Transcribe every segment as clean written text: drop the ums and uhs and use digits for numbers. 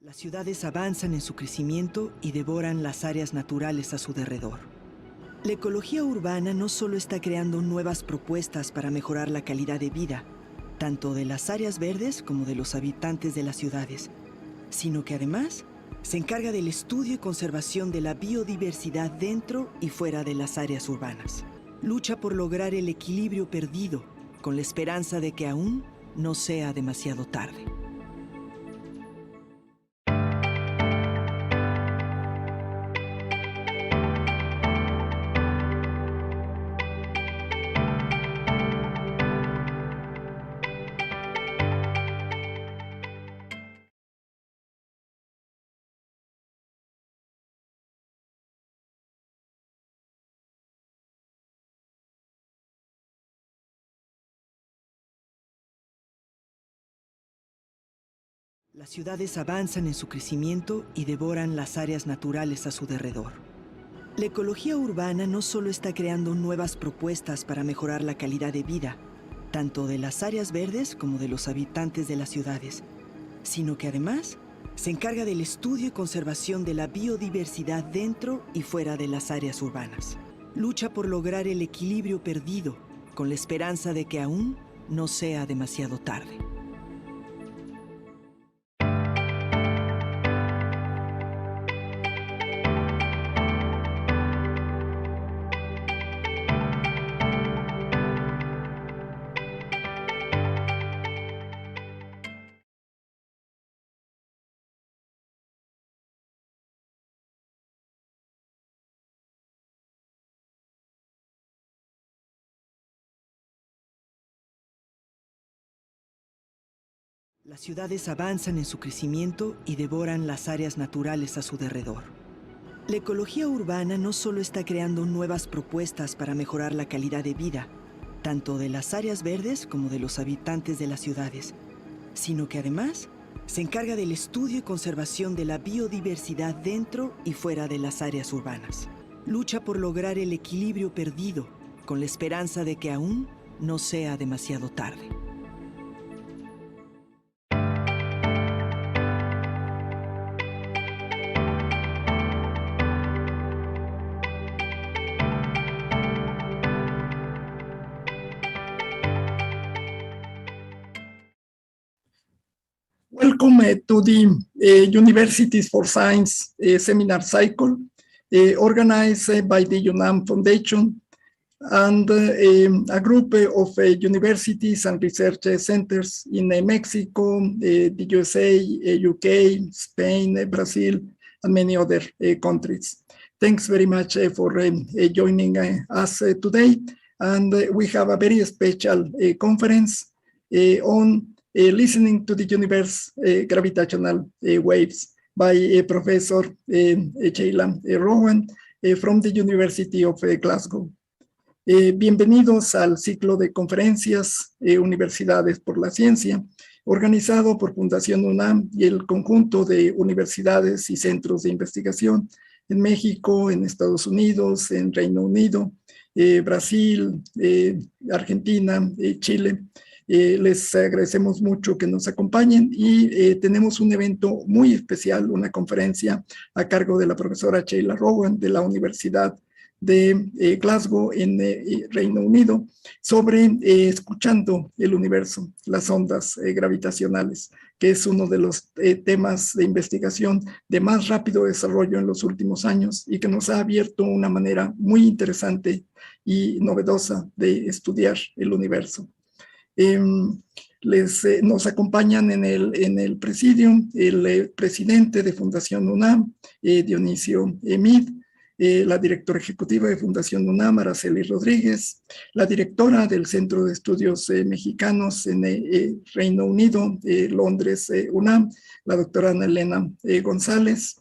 Las ciudades avanzan en su crecimiento y devoran las áreas naturales a su derredor. La ecología urbana no solo está creando nuevas propuestas para mejorar la calidad de vida, tanto de las áreas verdes como de los habitantes de las ciudades, sino que además se encarga del estudio y conservación de la biodiversidad dentro y fuera de las áreas urbanas. Lucha por lograr el equilibrio perdido, con la esperanza de que aún no sea demasiado tarde. Las ciudades avanzan en su crecimiento y devoran las áreas naturales a su derredor. La ecología urbana no solo está creando nuevas propuestas para mejorar la calidad de vida, tanto de las áreas verdes como de los habitantes de las ciudades, sino que además se encarga del estudio y conservación de la biodiversidad dentro y fuera de las áreas urbanas. Lucha por lograr el equilibrio perdido, con la esperanza de que aún no sea demasiado tarde. Las ciudades avanzan en su crecimiento y devoran las áreas naturales a su derredor. La ecología urbana no solo está creando nuevas propuestas para mejorar la calidad de vida, tanto de las áreas verdes como de los habitantes de las ciudades, sino que además se encarga del estudio y conservación de la biodiversidad dentro y fuera de las áreas urbanas. Lucha por lograr el equilibrio perdido, con la esperanza de que aún no sea demasiado tarde. Welcome to the Universities for Science seminar cycle organized by the UNAM Foundation and a group of universities and research centers in Mexico, the USA, UK, Spain, Brazil, and many other countries. Thanks very much for joining us today. And we have a very special conference on listening to the universe gravitational waves by Professor Sheila Rowan from the University of Glasgow. Bienvenidos al ciclo de conferencias Universidades por la Ciencia, organizado por Fundación UNAM y el conjunto de universidades y centros de investigación en México, en Estados Unidos, en Reino Unido, Brasil, Argentina, Chile. Les agradecemos mucho que nos acompañen y tenemos un evento muy especial, una conferencia a cargo de la profesora Sheila Rowan de la Universidad de Glasgow en Reino Unido sobre escuchando el universo, las ondas gravitacionales, que es uno de los temas de investigación de más rápido desarrollo en los últimos años y que nos ha abierto una manera muy interesante y novedosa de estudiar el universo. Nos acompañan en el presidium el presidente de Fundación UNAM, Dionisio Meade, la directora ejecutiva de Fundación UNAM, Araceli Rodríguez, la directora del Centro de Estudios Mexicanos en Reino Unido, Londres, UNAM, la doctora Ana Elena González,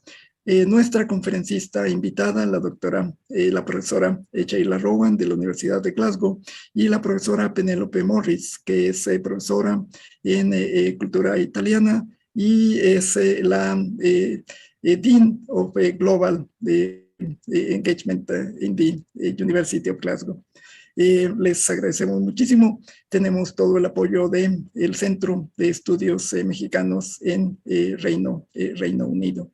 nuestra conferencista invitada, la profesora Sheila Rowan de la Universidad de Glasgow y la profesora Penélope Morris, que es profesora en cultura italiana y es la Dean of Global Engagement in the University of Glasgow. Les agradecemos muchísimo. Tenemos todo el apoyo del Centro de Estudios Mexicanos en Reino Unido.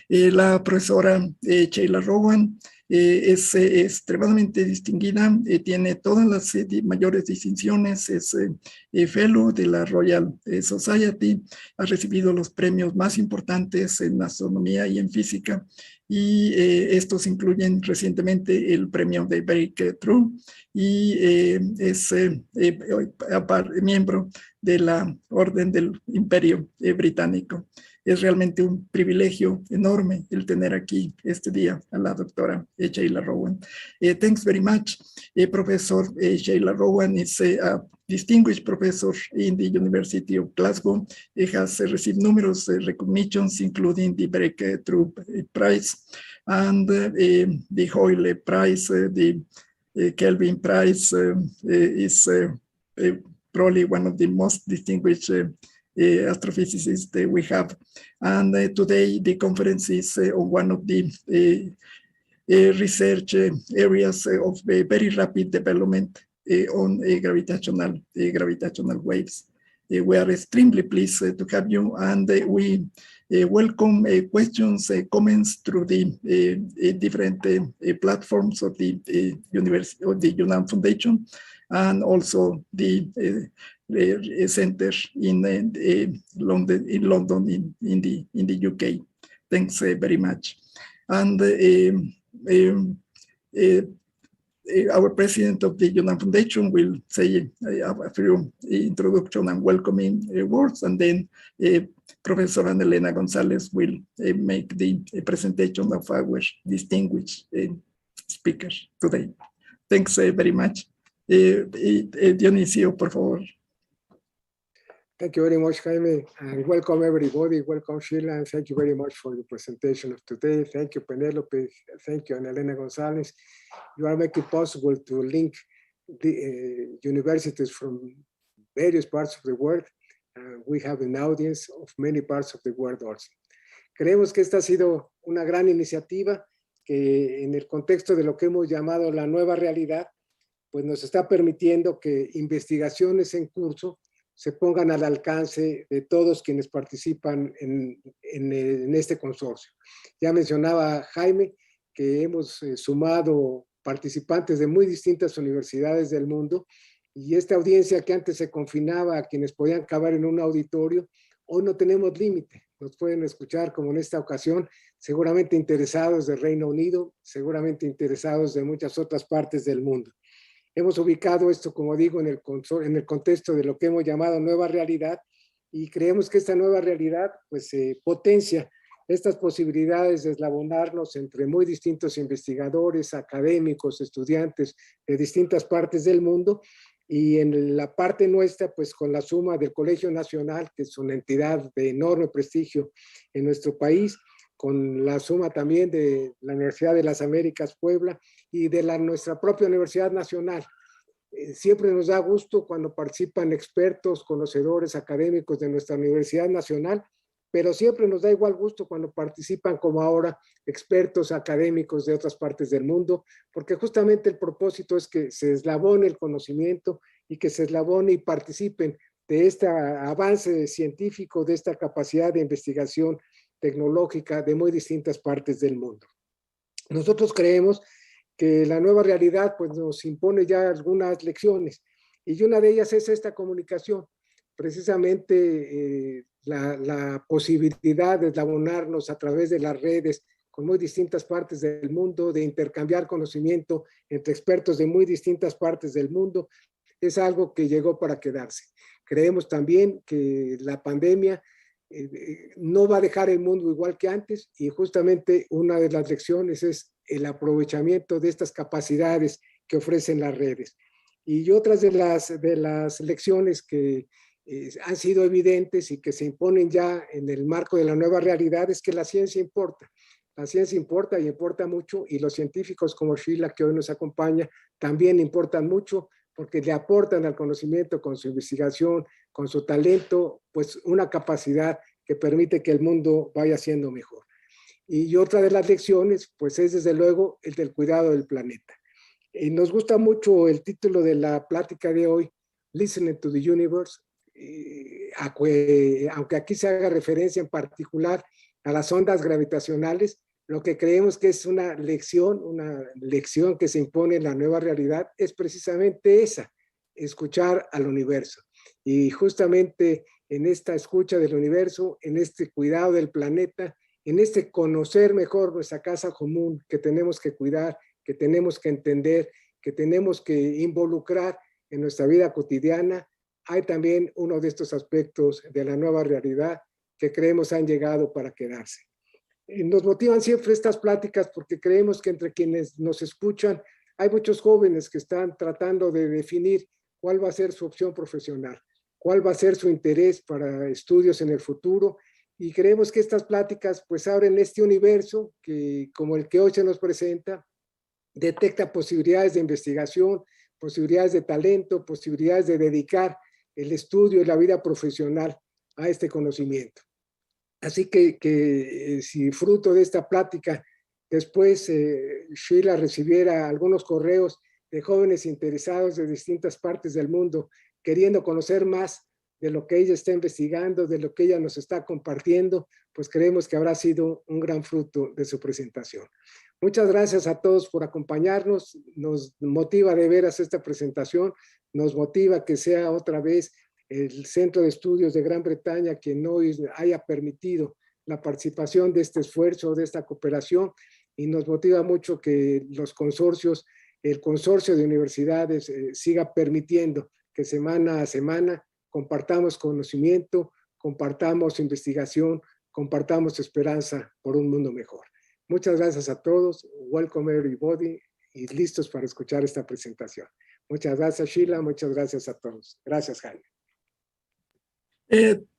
La profesora Sheila Rowan es extremadamente distinguida, tiene todas las mayores distinciones, es fellow de la Royal Society, ha recibido los premios más importantes en astronomía y en física, y estos incluyen recientemente el premio de Breakthrough, y es miembro de la Orden del Imperio Británico. Es realmente un privilegio enorme el tener aquí este día a la doctora Sheila Rowan. Thanks very much. Professor Sheila Rowan is a distinguished professor in the University of Glasgow. He has received numerous recognitions, including the Breakthrough Prize and the Hoyle Prize. The Kelvin Prize is probably one of the most distinguished astrophysicists we have. And today the conference is on one of the research areas of very rapid development on gravitational waves. We are extremely pleased to have you, and we welcome questions, comments through the different platforms of the University of the UNAM Foundation, and also the center in London in the UK. Thanks very much. And our president of the UNAM Foundation will say a few introduction and welcoming words, and then Professor Ana Elena González will make the presentation of our distinguished speakers today. Thanks very much. Dionisio, por favor. Thank you very much, Jaime, and welcome everybody. Welcome, Sheila, and thank you very much for the presentation of today. Thank you, Penelope. Thank you, Ana Elena González. You are making it possible to link the universities from various parts of the world. We have an audience of many parts of the world also. Creemos que esta ha sido una gran iniciativa que en el contexto de lo que hemos llamado la nueva realidad, pues nos está permitiendo que investigaciones en curso se pongan al alcance de todos quienes participan en este consorcio. Ya mencionaba Jaime que hemos sumado participantes de muy distintas universidades del mundo, y esta audiencia que antes se confinaba a quienes podían caber en un auditorio, hoy no tenemos límite. Nos pueden escuchar, como en esta ocasión, seguramente interesados del Reino Unido, seguramente interesados de muchas otras partes del mundo. Hemos ubicado esto, como digo, en el contexto de lo que hemos llamado nueva realidad, y creemos que esta nueva realidad pues potencia estas posibilidades de eslabonarnos entre muy distintos investigadores, académicos, estudiantes de distintas partes del mundo, y en la parte nuestra pues con la suma del Colegio Nacional, que es una entidad de enorme prestigio en nuestro país, con la suma también de la Universidad de las Américas Puebla y de nuestra propia Universidad Nacional. Siempre nos da gusto cuando participan expertos, conocedores, académicos de nuestra Universidad Nacional, pero siempre nos da igual gusto cuando participan, como ahora, expertos académicos de otras partes del mundo, porque justamente el propósito es que se eslabone el conocimiento y que se eslabone y participen de este avance científico, de esta capacidad de investigación tecnológica de muy distintas partes del mundo. Nosotros creemos que la nueva realidad pues, nos impone ya algunas lecciones, y una de ellas es esta comunicación. Precisamente la posibilidad de eslabonarnos a través de las redes con muy distintas partes del mundo, de intercambiar conocimiento entre expertos de muy distintas partes del mundo, es algo que llegó para quedarse. Creemos también que la pandemia no va a dejar el mundo igual que antes, y justamente una de las lecciones es el aprovechamiento de estas capacidades que ofrecen las redes. Y otras de las lecciones que han sido evidentes y que se imponen ya en el marco de la nueva realidad es que la ciencia importa. La ciencia importa, y importa mucho, y los científicos como Sheila, que hoy nos acompaña, también importan mucho, porque le aportan al conocimiento con su investigación, con su talento, pues una capacidad que permite que el mundo vaya siendo mejor. Y otra de las lecciones, pues es desde luego el del cuidado del planeta. Nos gusta mucho el título de la plática de hoy, Listening to the Universe, aunque aquí se haga referencia en particular a las ondas gravitacionales, lo que creemos que es una lección que se impone en la nueva realidad es precisamente esa, escuchar al universo. Y justamente en esta escucha del universo, en este cuidado del planeta, en este conocer mejor nuestra casa común que tenemos que cuidar, que tenemos que entender, que tenemos que involucrar en nuestra vida cotidiana, hay también uno de estos aspectos de la nueva realidad que creemos han llegado para quedarse. Nos motivan siempre estas pláticas porque creemos que entre quienes nos escuchan hay muchos jóvenes que están tratando de definir cuál va a ser su opción profesional, cuál va a ser su interés para estudios en el futuro, y creemos que estas pláticas pues abren este universo que, como el que hoy se nos presenta, detecta posibilidades de investigación, posibilidades de talento, posibilidades de dedicar el estudio y la vida profesional a este conocimiento. Así que si fruto de esta plática, después Sheila recibiera algunos correos de jóvenes interesados de distintas partes del mundo, queriendo conocer más de lo que ella está investigando, de lo que ella nos está compartiendo, pues creemos que habrá sido un gran fruto de su presentación. Muchas gracias a todos por acompañarnos, nos motiva de veras esta presentación, nos motiva que sea otra vez el Centro de Estudios de Gran Bretaña quien hoy haya permitido la participación de este esfuerzo, de esta cooperación, y nos motiva mucho que los consorcios, el Consorcio de Universidades siga permitiendo que semana a semana compartamos conocimiento, compartamos investigación, compartamos esperanza por un mundo mejor. Muchas gracias a todos, welcome everybody, y listos para escuchar esta presentación. Muchas gracias, Sheila, muchas gracias a todos. Gracias, Jaime.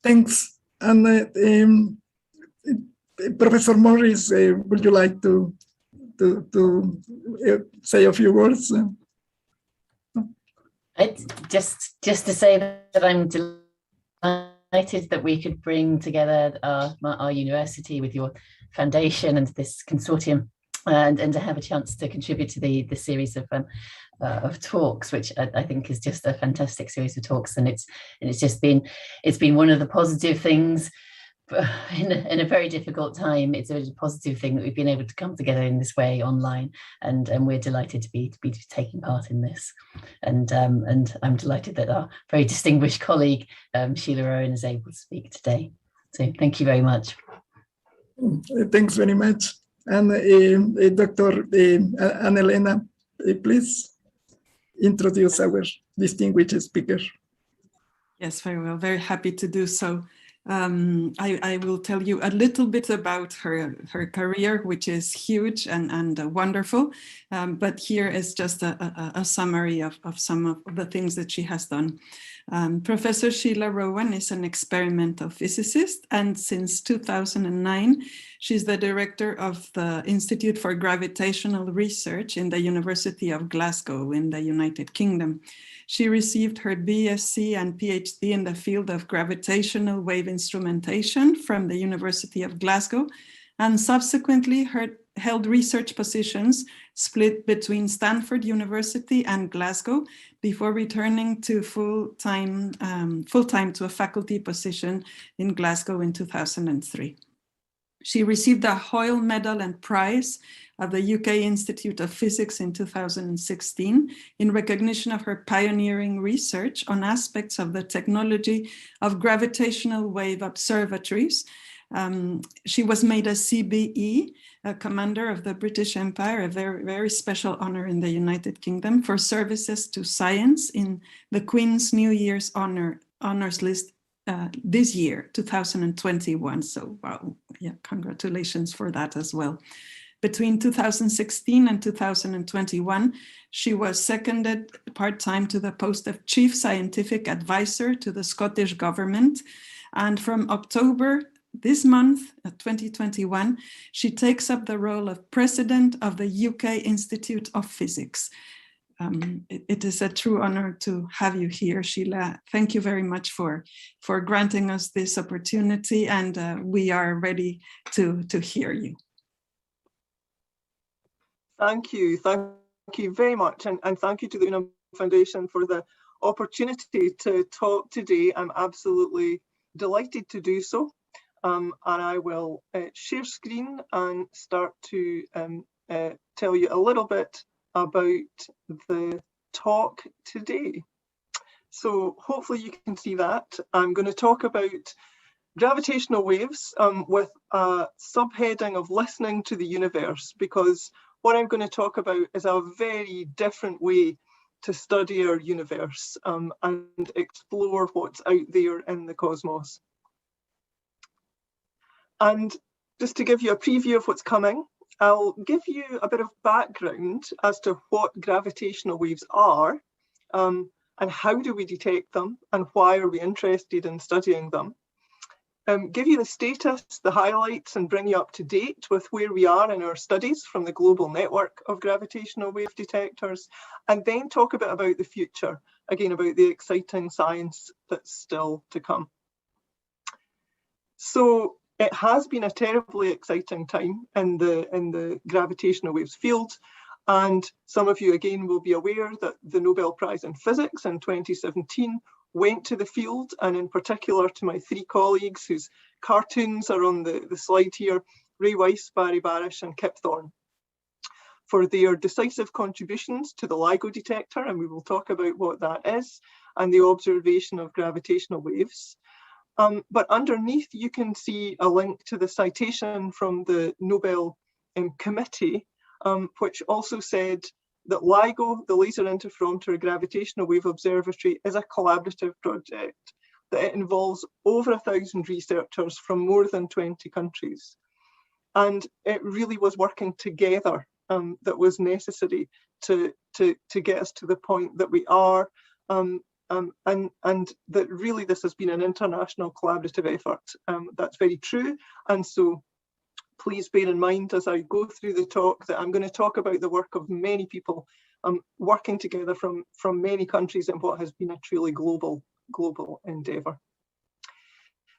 Thanks. And Professor Morris, would you like to say a few words? It's just to say that I'm delighted that we could bring together our university with your foundation and this consortium, and to have a chance to contribute to the series of talks, which I think is just a fantastic series of talks, and it's been one of the positive things in a very difficult time. It's a positive thing that we've been able to come together in this way online, and we're delighted to be taking part in this, and I'm delighted that our very distinguished colleague Sheila Rowan is able to speak today. So thank you very much. Thanks very much. And Dr. Anna-Elena, please introduce our distinguished speaker. Yes, very well. Very happy to do so. I will tell you a little bit about her career, which is huge and wonderful. But here is just a summary of some of the things that she has done. Professor Sheila Rowan is an experimental physicist, and since 2009, she's the director of the Institute for Gravitational Research in the University of Glasgow in the United Kingdom. She received her BSc and PhD in the field of gravitational wave instrumentation from the University of Glasgow, and subsequently held research positions split between Stanford University and Glasgow before returning to full-time to a faculty position in Glasgow in 2003. She received a Hoyle Medal and Prize of the UK Institute of Physics in 2016 in recognition of her pioneering research on aspects of the technology of gravitational wave observatories. She was made a CBE, a Commander of the British Empire, a very, very special honor in the United Kingdom, for services to science in the Queen's New Year's honors list this year, 2021. So, wow, yeah, congratulations for that as well. Between 2016 and 2021, she was seconded part-time to the post of Chief Scientific Advisor to the Scottish Government. And from October this month, 2021, she takes up the role of President of the UK Institute of Physics. It is a true honor to have you here, Sheila. Thank you very much for granting us this opportunity, and we are ready to hear you. Thank you you very much, and thank you to the UNAM Foundation for the opportunity to talk today. I'm absolutely delighted to do so, and I will share screen and start to tell you a little bit about the talk today. So hopefully you can see that. I'm going to talk about gravitational waves with a subheading of listening to the universe, because what I'm going to talk about is a very different way to study our universe and explore what's out there in the cosmos. And just to give you a preview of what's coming, I'll give you a bit of background as to what gravitational waves are, and how do we detect them, and why are we interested in studying them. Give you the status, the highlights, and bring you up to date with where we are in our studies from the global network of gravitational wave detectors, and then talk a bit about the future, again about the exciting science that's still to come. So it has been a terribly exciting time in the gravitational waves field, and some of you again will be aware that the Nobel Prize in Physics in 2017 went to the field, and in particular to my three colleagues whose cartoons are on the slide here, Ray Weiss, Barry Barish and Kip Thorne, for their decisive contributions to the LIGO detector, and we will talk about what that is, and the observation of gravitational waves. But underneath you can see a link to the citation from the Nobel Committee, which also said that LIGO, the Laser Interferometer Gravitational Wave Observatory, is a collaborative project, that it involves over 1,000 researchers from more than 20 countries. And it really was working together that was necessary to get us to the point that we are, and that really this has been an international collaborative effort. That's very true, and so please bear in mind as I go through the talk that I'm going to talk about the work of many people working together from many countries in what has been a truly global endeavour.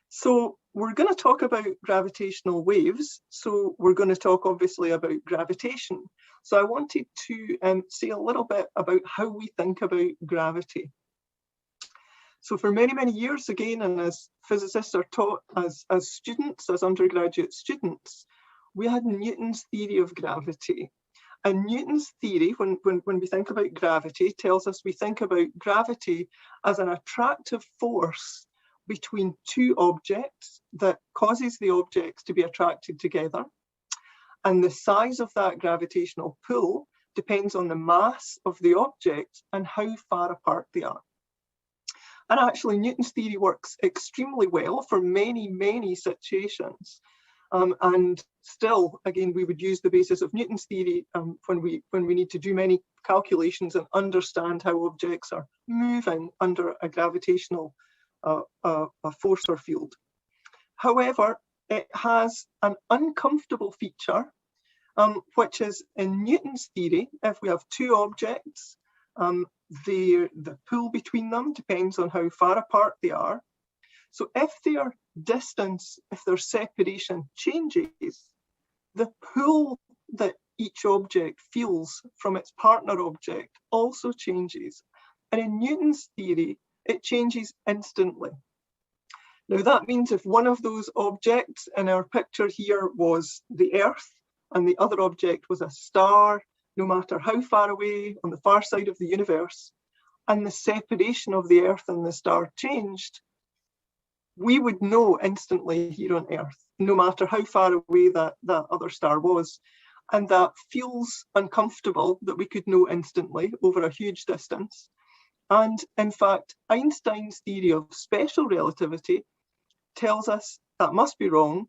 So we're going to talk about gravitational waves. So we're going to talk obviously about gravitation. So I wanted to say a little bit about how we think about gravity. So for many, many years, again, and as physicists are taught as students, as undergraduate students, we had Newton's theory of gravity. And Newton's theory, when we think about gravity, tells us we think about gravity as an attractive force between two objects that causes the objects to be attracted together. And the size of that gravitational pull depends on the mass of the object and how far apart they are. And actually, Newton's theory works extremely well for many, many situations. And still, again, we would use the basis of Newton's theory when we need to do many calculations and understand how objects are moving under a gravitational a force or field. However, it has an uncomfortable feature, which is in Newton's theory, if we have two objects, the pull between them depends on how far apart they are. So if their distance, if their separation changes, the pull that each object feels from its partner object also changes. And in Newton's theory, it changes instantly. Now that means if one of those objects in our picture here was the Earth and the other object was a star, no matter how far away on the far side of the universe, and the separation of the Earth and the star changed, we would know instantly here on Earth, no matter how far away that other star was. And that feels uncomfortable that we could know instantly over a huge distance. And in fact, Einstein's theory of special relativity tells us that must be wrong,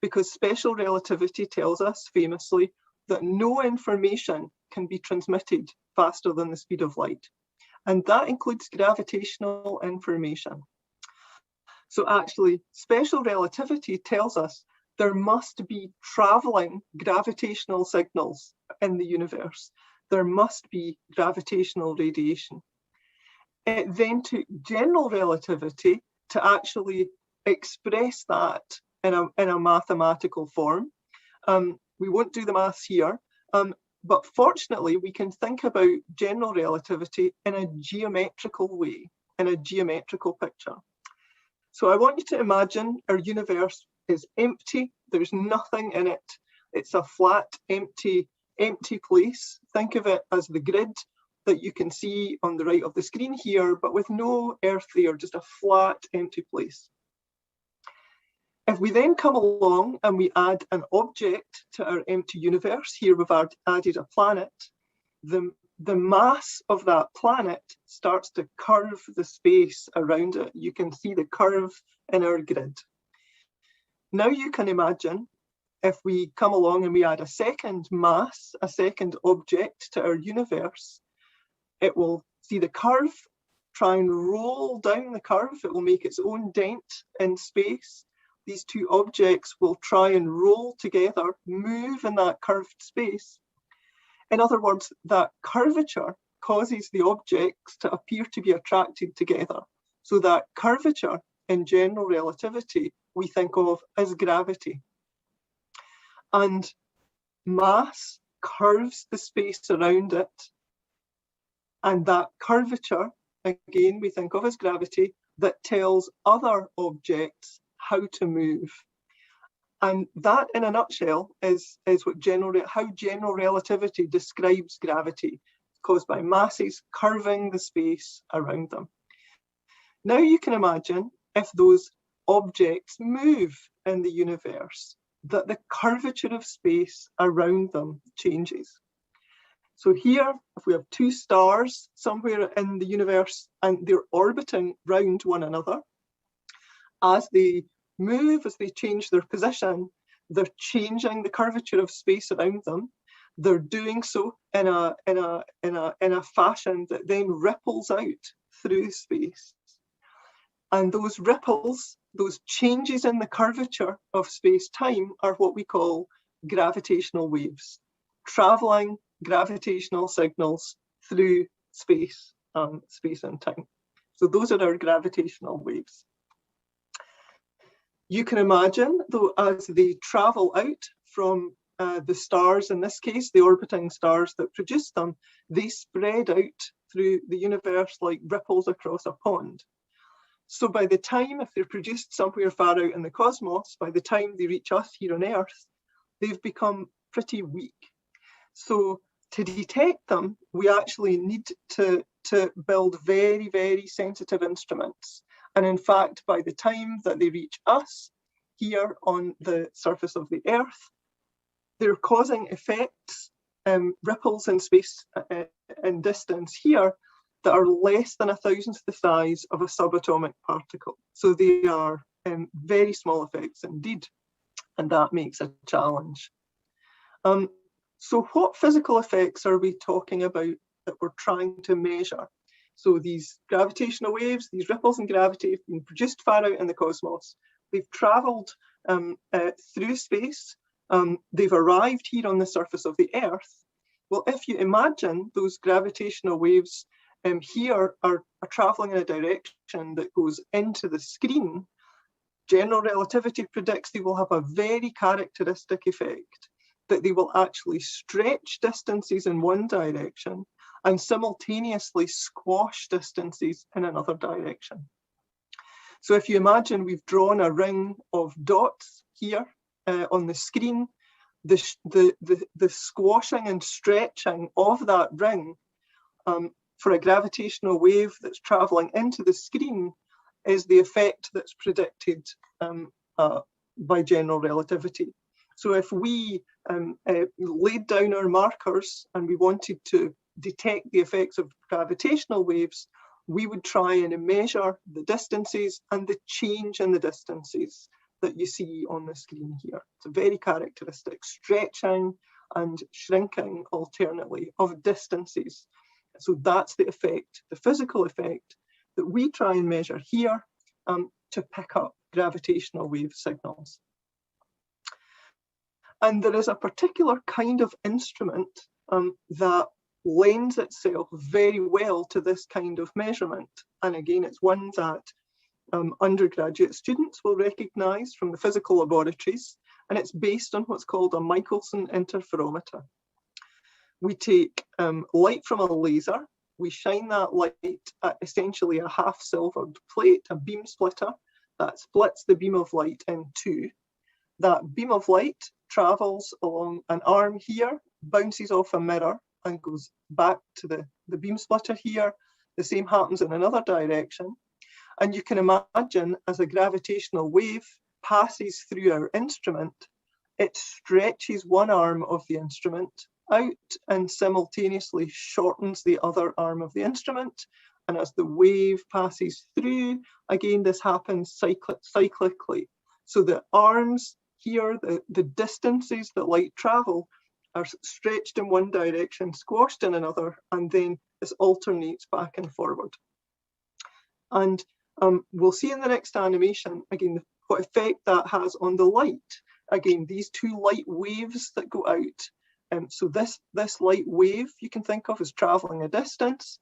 because special relativity tells us famously that no information can be transmitted faster than the speed of light. And that includes gravitational information. So actually, special relativity tells us there must be traveling gravitational signals in the universe. There must be gravitational radiation. It then took general relativity to actually express that in a mathematical form. We won't do the maths here, But fortunately, we can think about general relativity in a geometrical way, in a geometrical picture. So I want you to imagine our universe is empty. There's nothing in it. It's a flat, empty place. Think of it as the grid that you can see on the right of the screen here, but with no Earth there, just a flat, empty place. If we then come along and we add an object to our empty universe, here we've added a planet, the mass of that planet starts to curve the space around it. You can see the curve in our grid. Now you can imagine if we come along and we add a second mass, a second object to our universe, it will see the curve, try and roll down the curve. It will make its own dent in space. These two objects will try and roll together, move in that curved space. In other words, that curvature causes the objects to appear to be attracted together. So that curvature in general relativity, we think of as gravity. And mass curves the space around it. And that curvature, again, we think of as gravity, that tells other objects how to move. And that, in a nutshell, is how general relativity describes gravity, caused by masses curving the space around them. Now you can imagine if those objects move in the universe, that the curvature of space around them changes. So here, if we have two stars somewhere in the universe and they're orbiting round one another, as they move, as they change their position, they're changing the curvature of space around them. They're doing so in a fashion that then ripples out through space. And those ripples, those changes in the curvature of space-time are what we call gravitational waves, traveling gravitational signals through space and time. So those are our gravitational waves. You can imagine, though, as they travel out from the stars, in this case, the orbiting stars that produce them, they spread out through the universe like ripples across a pond. So by the time, if they're produced somewhere far out in the cosmos, by the time they reach us here on Earth, they've become pretty weak. So to detect them, we actually need to build very, very sensitive instruments. And in fact, by the time that they reach us here on the surface of the Earth, they're causing effects, ripples in space and distance here that are less than 1,000th the size of a subatomic particle. So they are very small effects indeed, and that makes a challenge. So what physical effects are we talking about that we're trying to measure? So these gravitational waves, these ripples in gravity have been produced far out in the cosmos. They've traveled through space. They've arrived here on the surface of the Earth. Well, if you imagine those gravitational waves here are traveling in a direction that goes into the screen, general relativity predicts they will have a very characteristic effect, that they will actually stretch distances in one direction and simultaneously squash distances in another direction. So if you imagine we've drawn a ring of dots here on the screen, the squashing and stretching of that ring for a gravitational wave that's traveling into the screen is the effect that's predicted by general relativity. So if we laid down our markers and we wanted to detect the effects of gravitational waves, we would try and measure the distances and the change in the distances that you see on the screen here. It's a very characteristic stretching and shrinking alternately of distances. So that's the effect, the physical effect that we try and measure here to pick up gravitational wave signals. And there is a particular kind of instrument that lends itself very well to this kind of measurement. And again, it's one that undergraduate students will recognise from the physical laboratories, and it's based on what's called a Michelson interferometer. we take light from a laser, we shine that light at essentially a half-silvered plate, a beam splitter, that splits the beam of light in two. That beam of light travels along an arm here, bounces off a mirror and goes back to the beam splitter here. The same happens in another direction. And you can imagine as a gravitational wave passes through our instrument, it stretches one arm of the instrument out and simultaneously shortens the other arm of the instrument. And as the wave passes through, again, this happens cyclically. So the arms here, the distances that light travel are stretched in one direction, squashed in another, and then this alternates back and forward. And we'll see in the next animation, again, what effect that has on the light. Again, these two light waves that go out. So this light wave you can think of as traveling a distance.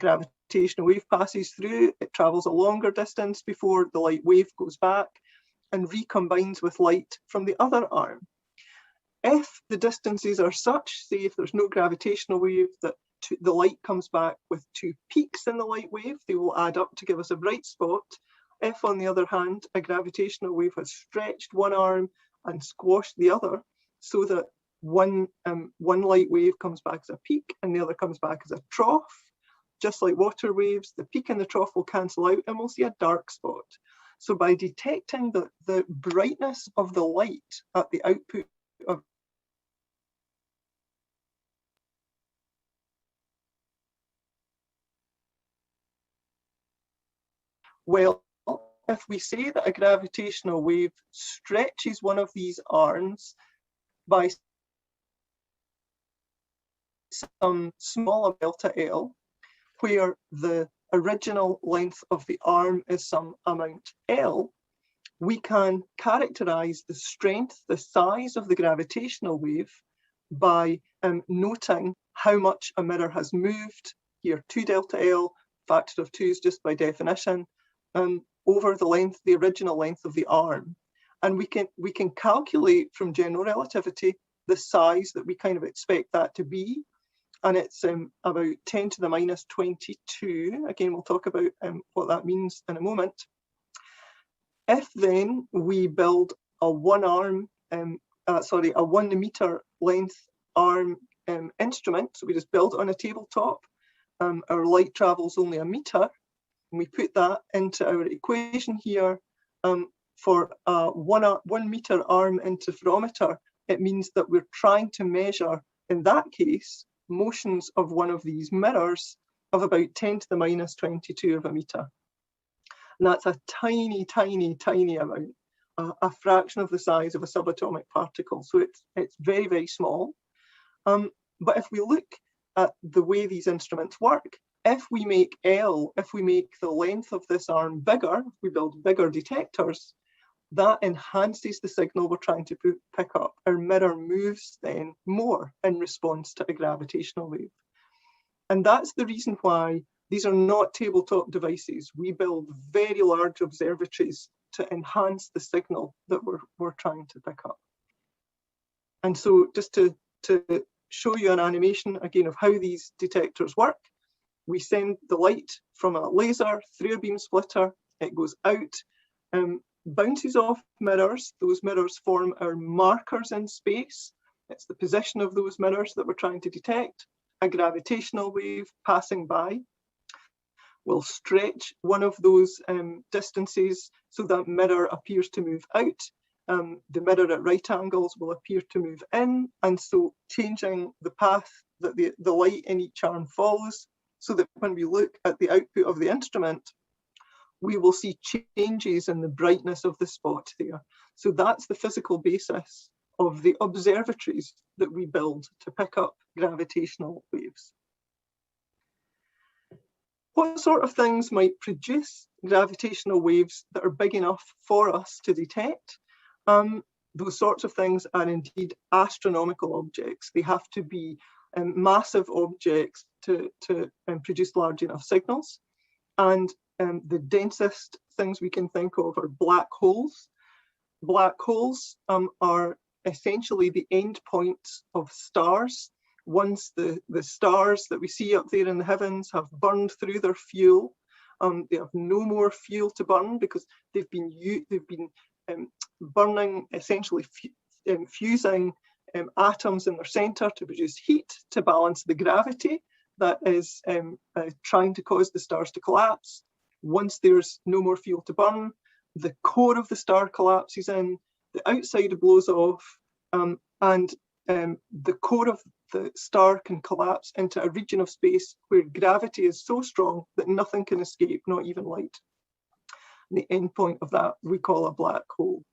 Gravitational wave passes through, it travels a longer distance before the light wave goes back and recombines with light from the other arm. If the distances are such, say if there's no gravitational wave, that the light comes back with two peaks in the light wave, they will add up to give us a bright spot. If, on the other hand, a gravitational wave has stretched one arm and squashed the other, so that one light wave comes back as a peak and the other comes back as a trough, just like water waves, the peak and the trough will cancel out and we'll see a dark spot. So by detecting the brightness of the light at the output of well, if we say that a gravitational wave stretches one of these arms by some smaller delta L, where the original length of the arm is some amount L, we can characterize the strength, the size of the gravitational wave by noting how much a mirror has moved. Here, 2 delta L, factor of 2 is just by definition, over the length, the original length of the arm. And we can calculate from general relativity the size that we kind of expect that to be. And it's about 10 to the minus 22. Again, we'll talk about what that means in a moment. If then we build a 1 meter length arm instrument, so we just build it on a tabletop, our light travels only a meter, and we put that into our equation here for a 1 meter arm interferometer, it means that we're trying to measure, in that case, motions of one of these mirrors of about 10 to the minus 22 of a meter. And that's a tiny, tiny, tiny amount, a fraction of the size of a subatomic particle. So it's very, very small. But if we look at the way these instruments work, if we make the length of this arm bigger, if we build bigger detectors, that enhances the signal we're trying to pick up. Our mirror moves then more in response to a gravitational wave. And that's the reason why these are not tabletop devices. We build very large observatories to enhance the signal that we're trying to pick up. And so just to show you an animation again of how these detectors work, we send the light from a laser through a beam splitter, it goes out, bounces off mirrors. Those mirrors form our markers in space. It's the position of those mirrors that we're trying to detect. A gravitational wave passing by will stretch one of those distances so that mirror appears to move out. The mirror at right angles will appear to move in, and so changing the path that the light in each arm follows, so that when we look at the output of the instrument, we will see changes in the brightness of the spot there. So that's the physical basis of the observatories that we build to pick up gravitational waves. What sort of things might produce gravitational waves that are big enough for us to detect? Those sorts of things are indeed astronomical objects. They have to be massive objects to produce large enough signals. And the densest things we can think of are black holes. Black holes are essentially the end points of stars. once the stars that we see up there in the heavens have burned through their fuel, they have no more fuel to burn because they've been burning, essentially fusing atoms in their center to produce heat to balance the gravity that is trying to cause the stars to collapse. Once there's no more fuel to burn, the core of the star collapses in, the outside blows off, and the core of the star can collapse into a region of space where gravity is so strong that nothing can escape, not even light. The end point of that we call a black hole.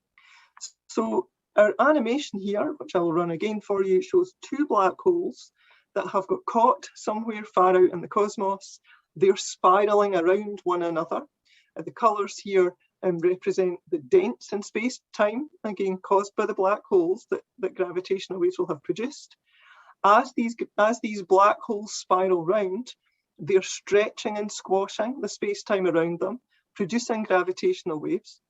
So our animation here, which I'll run again for you, shows two black holes that have got caught somewhere far out in the cosmos. They're spiraling around one another. The colours here represent the dents in space-time, again caused by the black holes that gravitational waves will have produced. As these black holes spiral round, they're stretching and squashing the space-time around them, producing gravitational waves.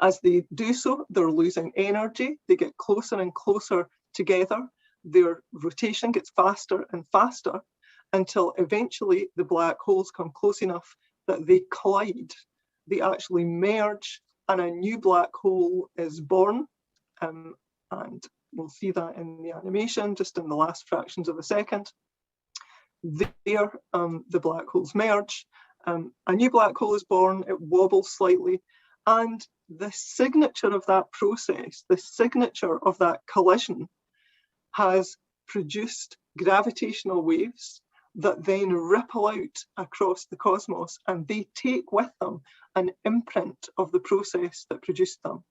As they do so, they're losing energy. They get closer and closer together. Their rotation gets faster and faster until eventually the black holes come close enough that they collide. They actually merge and a new black hole is born. And we'll see that in the animation, just in the last fractions of a second. There, the black holes merge. A new black hole is born, it wobbles slightly, and the signature of that process, the signature of that collision, has produced gravitational waves that then ripple out across the cosmos, and they take with them an imprint of the process that produced them.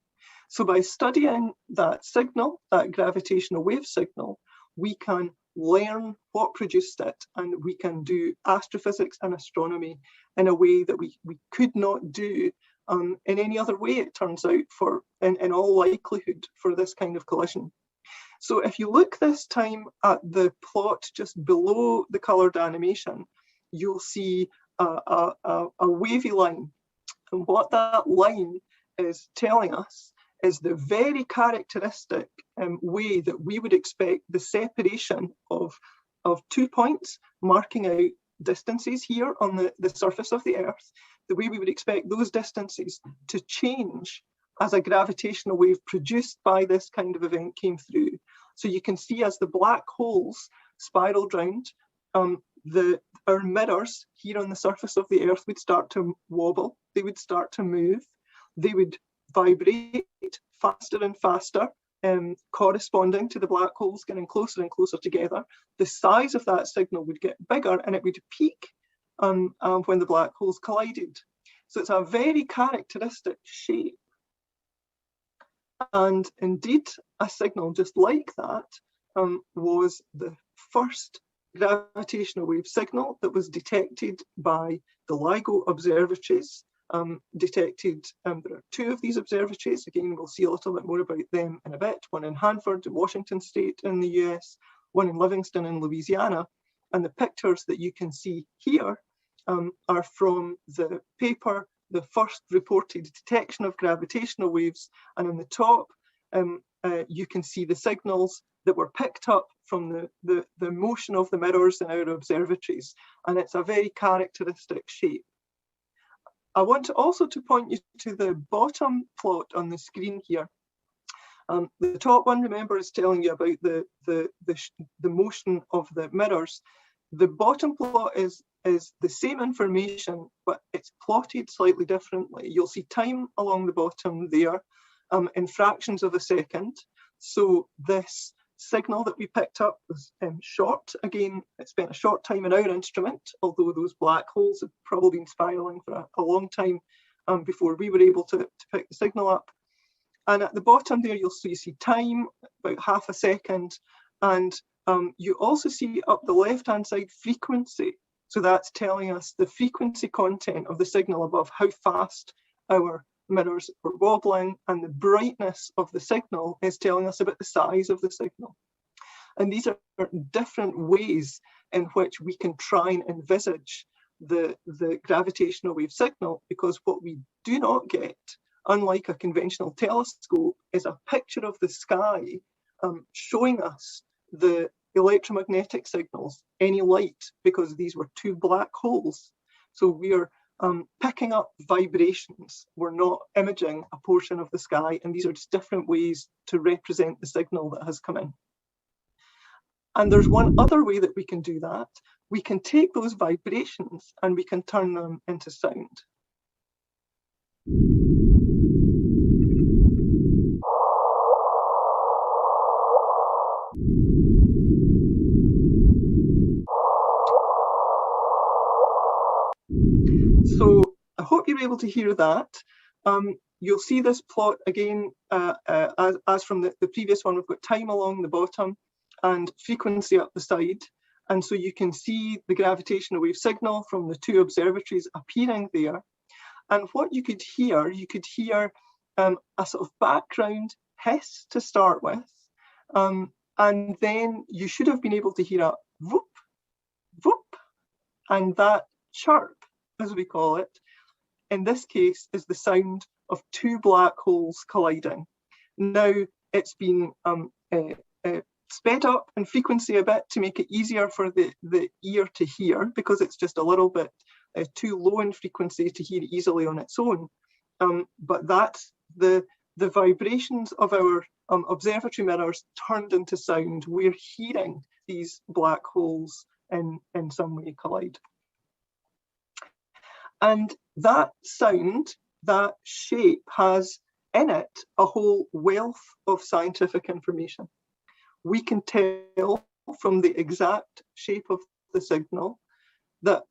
So by studying that signal, that gravitational wave signal, we can learn what produced it, and we can do astrophysics and astronomy in a way that we could not do in any other way, it turns out, in all likelihood, for this kind of collision. So if you look this time at the plot just below the coloured animation, you'll see a wavy line. And what that line is telling us is the very characteristic way that we would expect the separation of 2 points marking out distances here on the surface of the Earth, the way we would expect those distances to change as a gravitational wave produced by this kind of event came through. So you can see as the black holes spiraled round, our mirrors here on the surface of the Earth would start to wobble, they would start to move, they would vibrate faster and faster, corresponding to the black holes getting closer and closer together. The size of that signal would get bigger and it would peak when the black holes collided. So it's a very characteristic shape. And indeed, a signal just like that was the first gravitational wave signal that was detected by the LIGO observatories. There are 2 of these observatories. Again, we'll see a little bit more about them in a bit. One in Hanford, Washington State in the US, one in Livingston in Louisiana. And the pictures that you can see here are from the paper, the first reported detection of gravitational waves. And on the top, you can see the signals that were picked up from the motion of the mirrors in our observatories. And it's a very characteristic shape. I want also to point you to the bottom plot on the screen here. The top one, remember, is telling you about the motion of the mirrors. The bottom plot is the same information, but it's plotted slightly differently. You'll see time along the bottom there in fractions of a second. So this signal that we picked up was short. Again, it spent a short time in our instrument, although those black holes had probably been spiraling for a long time before we were able to pick the signal up. And at the bottom there, you'll see time, about half a second. And you also see up the left-hand side frequency. So that's telling us the frequency content of the signal above, how fast our mirrors were wobbling, and the brightness of the signal is telling us about the size of the signal. And these are different ways in which we can try and envisage the gravitational wave signal, because what we do not get, unlike a conventional telescope, is a picture of the sky showing us the electromagnetic signals, any light, because these were two black holes. So we are picking up vibrations. We're not imaging a portion of the sky, and these are just different ways to represent the signal that has come in. And there's one other way that we can do that. We can take those vibrations and we can turn them into sound. So I hope you're able to hear that. You'll see this plot again, as from the previous one. We've got time along the bottom and frequency up the side. And so you can see the gravitational wave signal from the two observatories appearing there. And what you could hear a sort of background hiss to start with. And then you should have been able to hear a whoop, whoop, and that chirp, as we call it, in this case is the sound of two black holes colliding. Now it's been sped up in frequency a bit to make it easier for the ear to hear, because it's just a little bit too low in frequency to hear easily on its own. But that's the vibrations of our observatory mirrors turned into sound. We're hearing these black holes in some way collide. And that sound, that shape, has in it a whole wealth of scientific information. We can tell from the exact shape of the signal that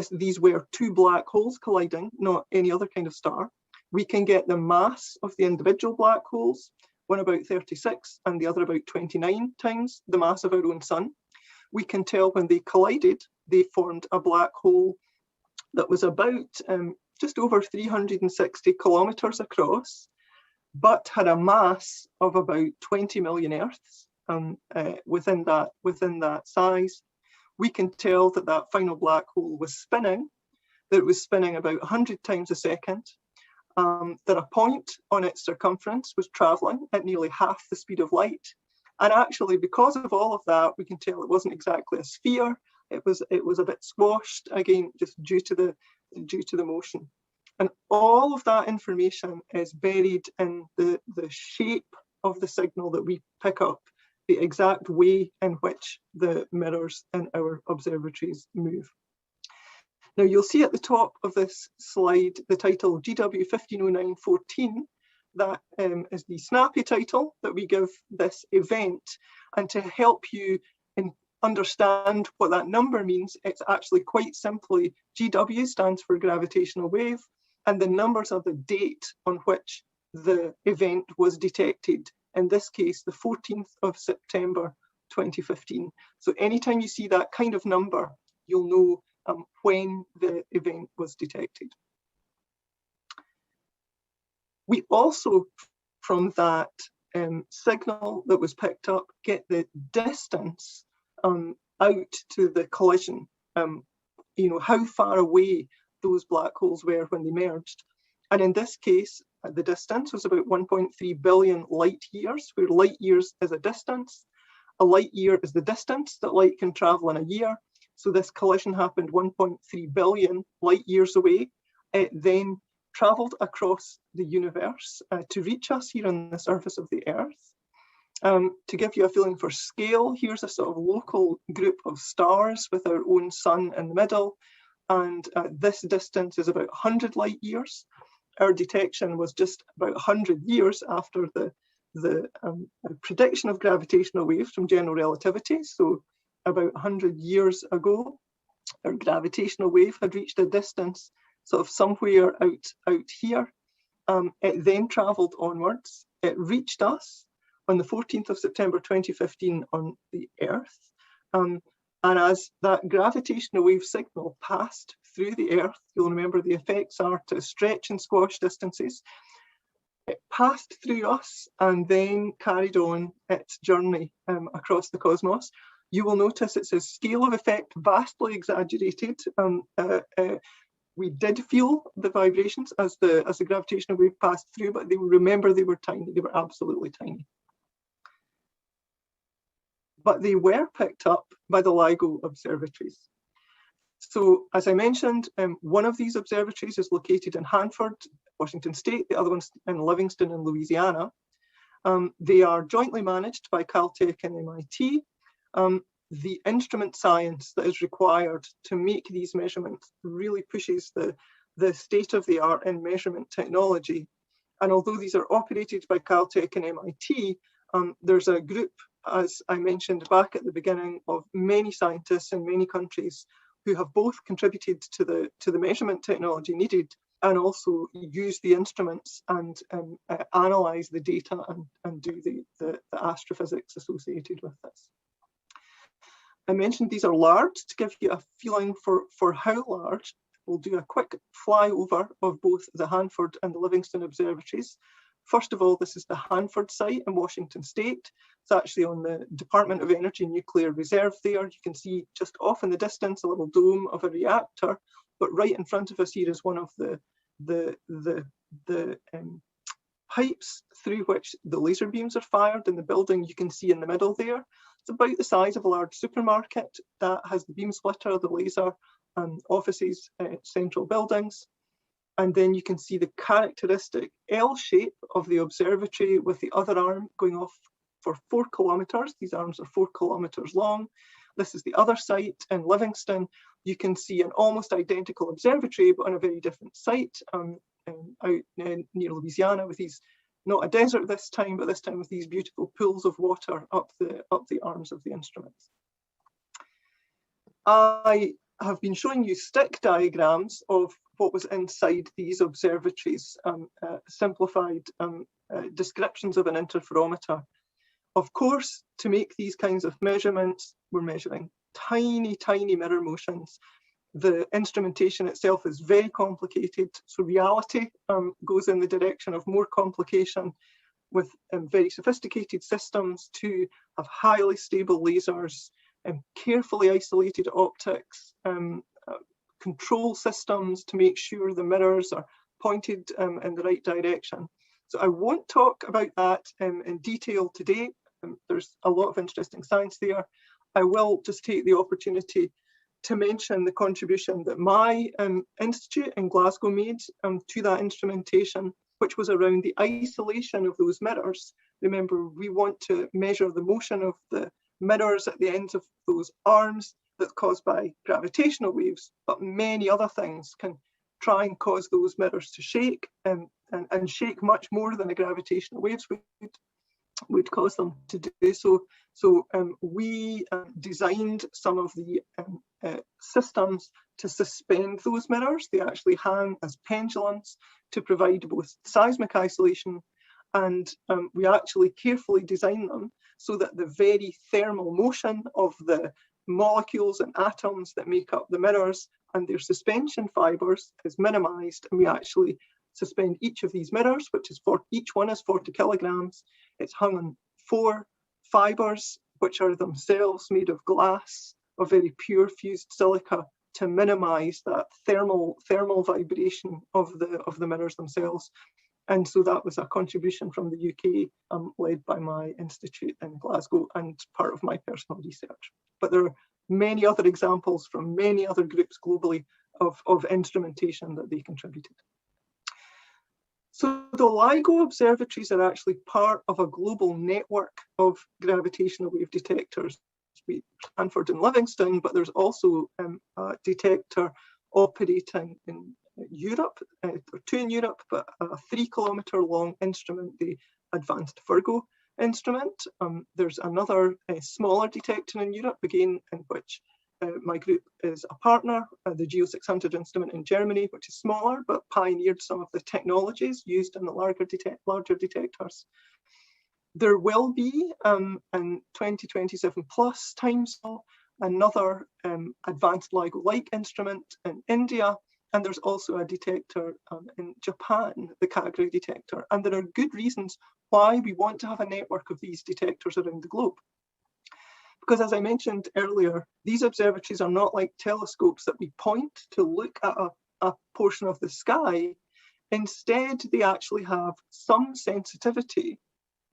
these were two black holes colliding, not any other kind of star. We can get the mass of the individual black holes, one about 36 and the other about 29 times the mass of our own sun. We can tell when they collided, they formed a black hole that was about just over 360 kilometers across, but had a mass of about 20 million Earths within that size. We can tell that that final black hole was spinning, that it was spinning about 100 times a second, that a point on its circumference was traveling at nearly half the speed of light. And actually, because of all of that, we can tell it wasn't exactly a sphere. It was a bit squashed, again, just due to the motion. And all of that information is buried in the shape of the signal that we pick up, the exact way in which the mirrors in our observatories move. Now you'll see at the top of this slide the title GW 150914. That is the snappy title that we give this event. And to help you understand what that number means, it's actually quite simply GW stands for gravitational wave, and the numbers are the date on which the event was detected. In this case, the 14th of September 2015. So anytime you see that kind of number, you'll know when the event was detected. We also, from that signal that was picked up, get the distance out to the collision, how far away those black holes were when they merged. And in this case, the distance was about 1.3 billion light years, where light years is a distance. A light year is the distance that light can travel in a year. So this collision happened 1.3 billion light years away. It then traveled across the universe to reach us here on the surface of the Earth. To give you a feeling for scale, here's a sort of local group of stars with our own sun in the middle. And this distance is about 100 light years. Our detection was just about 100 years after the prediction of gravitational waves from general relativity. So about 100 years ago, our gravitational wave had reached a distance sort of somewhere out here. It then traveled onwards. It reached us on the 14th of September 2015 on the Earth. And as that gravitational wave signal passed through the Earth, you'll remember the effects are to stretch and squash distances. It passed through us and then carried on its journey across the cosmos. You will notice it's a scale of effect vastly exaggerated. We did feel the vibrations as the gravitational wave passed through, but remember they were tiny. They were absolutely tiny. but they were picked up by the LIGO observatories. So as I mentioned, one of these observatories is located in Hanford, Washington State, the other one's in Livingston in Louisiana. They are jointly managed by Caltech and MIT. The instrument science that is required to make these measurements really pushes the state of the art in measurement technology. And although these are operated by Caltech and MIT, there's a group, as I mentioned back at the beginning, of many scientists in many countries who have both contributed to the measurement technology needed and also use the instruments and analyze the data and do the astrophysics associated with this. I mentioned these are large. To give you a feeling for how large, we'll do a quick flyover of both the Hanford and the Livingston observatories. First of all, this is the Hanford site in Washington State. It's actually on the Department of Energy Nuclear Reserve there. You can see just off in the distance a little dome of a reactor, but right in front of us here is one of the pipes through which the laser beams are fired in the building you can see in the middle there. It's about the size of a large supermarket that has the beam splitter, the laser, offices, central buildings. And then you can see the characteristic L shape of the observatory with the other arm going off for 4 kilometers. These arms are 4 kilometers long. This is the other site in Livingston. You can see an almost identical observatory, but on a very different site out near Louisiana with these, not a desert this time, but this time with these beautiful pools of water up the arms of the instruments. I have been showing you stick diagrams of what was inside these observatories, simplified descriptions of an interferometer. Of course, to make these kinds of measurements, we're measuring tiny, tiny mirror motions. The instrumentation itself is very complicated, so reality goes in the direction of more complication with very sophisticated systems to have highly stable lasers, carefully isolated optics, control systems to make sure the mirrors are pointed in the right direction. So I won't talk about that in detail today. There's a lot of interesting science there. I will just take the opportunity to mention the contribution that my institute in Glasgow made to that instrumentation, which was around the isolation of those mirrors. Remember, we want to measure the motion of the mirrors at the ends of those arms that's caused by gravitational waves, but many other things can try and cause those mirrors to shake and shake much more than the gravitational waves would cause them to do so. So we designed some of the systems to suspend those mirrors. They actually hang as pendulums to provide both seismic isolation, and we actually carefully designed them so that the very thermal motion of the molecules and atoms that make up the mirrors and their suspension fibers is minimized, and we actually suspend each of these mirrors, which is each one is 40 kilograms. It's hung on 4 fibers, which are themselves made of glass, of very pure fused silica, to minimize that thermal vibration of the mirrors themselves. And so that was a contribution from the UK, led by my institute in Glasgow and part of my personal research. But there are many other examples from many other groups globally of instrumentation that they contributed. So the LIGO observatories are actually part of a global network of gravitational wave detectors. Hanford and Livingston, but there's also a detector operating in Europe, or 2 in Europe, but a 3 kilometer long instrument, the Advanced Virgo instrument. There's another smaller detector in Europe, again, in which my group is a partner, the Geo 600 instrument in Germany, which is smaller, but pioneered some of the technologies used in the larger detectors. There will be, in 2027 plus timescale, another advanced LIGO-like instrument in India, and there's also a detector in Japan, the Kagure detector. And there are good reasons why we want to have a network of these detectors around the globe. Because as I mentioned earlier, these observatories are not like telescopes that we point to look at a portion of the sky. Instead, they actually have some sensitivity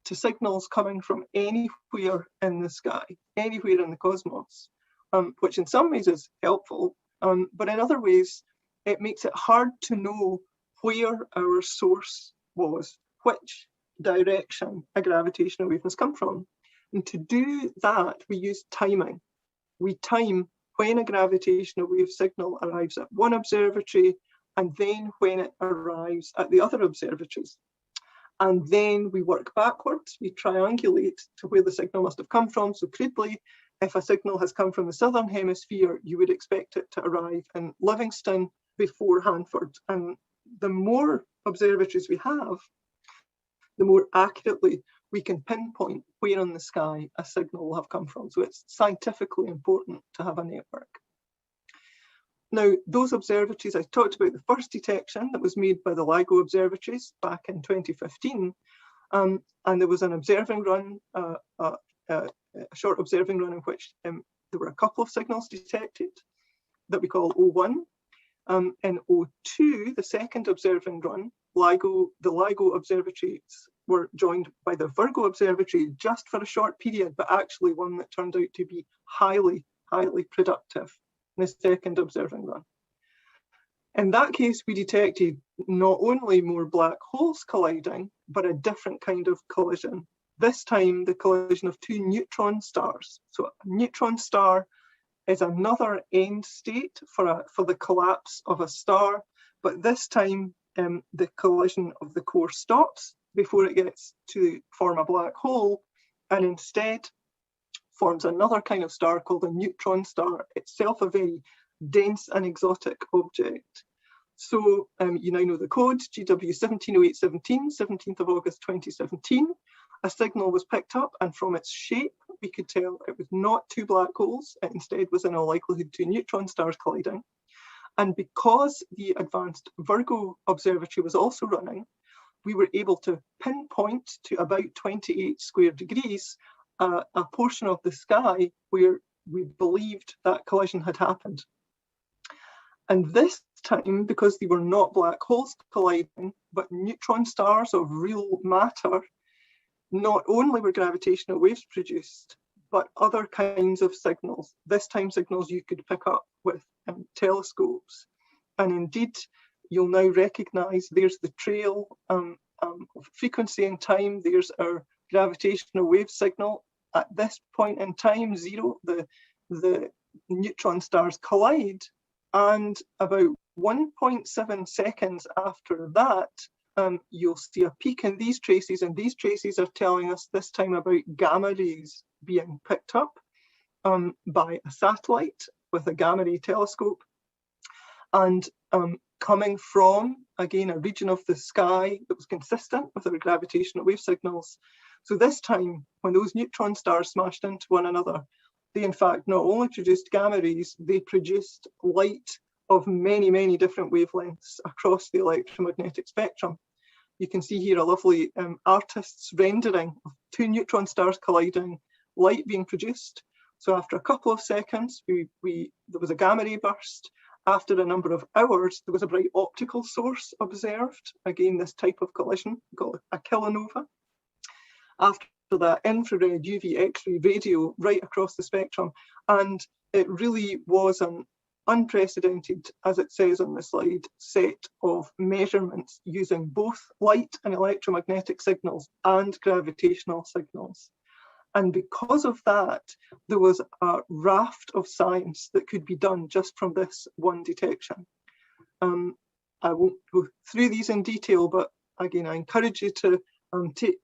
to signals coming from anywhere in the sky, anywhere in the cosmos, which in some ways is helpful, but in other ways, it makes it hard to know where our source was, which direction a gravitational wave has come from. And to do that, we use timing. We time when a gravitational wave signal arrives at one observatory and then when it arrives at the other observatories. And then we work backwards, we triangulate to where the signal must have come from. So crudely, if a signal has come from the southern hemisphere, you would expect it to arrive in Livingston before Hanford. And the more observatories we have, the more accurately we can pinpoint where in the sky a signal will have come from. So it's scientifically important to have a network. Now, those observatories, I talked about the first detection that was made by the LIGO observatories back in 2015. And there was an observing run, a short observing run in which there were a couple of signals detected that we call O1. In O2, the second observing run, the LIGO observatories were joined by the Virgo observatory just for a short period, but actually one that turned out to be highly, highly productive in the second observing run. In that case, we detected not only more black holes colliding, but a different kind of collision. This time, the collision of two neutron stars. So a neutron star is another end state for the collapse of a star, but this time the collision of the core stops before it gets to form a black hole, and instead forms another kind of star called a neutron star, itself a very dense and exotic object. So you now know the code, GW170817, 17th of August 2017. A signal was picked up, and from its shape, we could tell it was not two black holes. It instead was in all likelihood two neutron stars colliding. And because the advanced Virgo observatory was also running, we were able to pinpoint to about 28 square degrees a portion of the sky where we believed that collision had happened. And this time, because they were not black holes colliding, but neutron stars of real matter, not only were gravitational waves produced, but other kinds of signals. This time signals you could pick up with telescopes. And indeed, you'll now recognize there's the trail of frequency and time. There's our gravitational wave signal. At this point in time, 0, the neutron stars collide. And about 1.7 seconds after that, you'll see a peak in these traces, and these traces are telling us this time about gamma rays being picked up by a satellite with a gamma ray telescope, and coming from, again, a region of the sky that was consistent with our gravitational wave signals. So this time, when those neutron stars smashed into one another, they in fact not only produced gamma rays, they produced light of many, many different wavelengths across the electromagnetic spectrum. You can see here a lovely artist's rendering of two neutron stars colliding, light being produced. So after a couple of seconds, there was a gamma ray burst. After a number of hours, there was a bright optical source observed. Again, this type of collision, called a kilonova. After that, infrared, UV, X-ray, radio, right across the spectrum. And it really was an unprecedented, as it says on the slide, set of measurements using both light and electromagnetic signals and gravitational signals. And because of that, there was a raft of science that could be done just from this one detection. I won't go through these in detail, but again, I encourage you to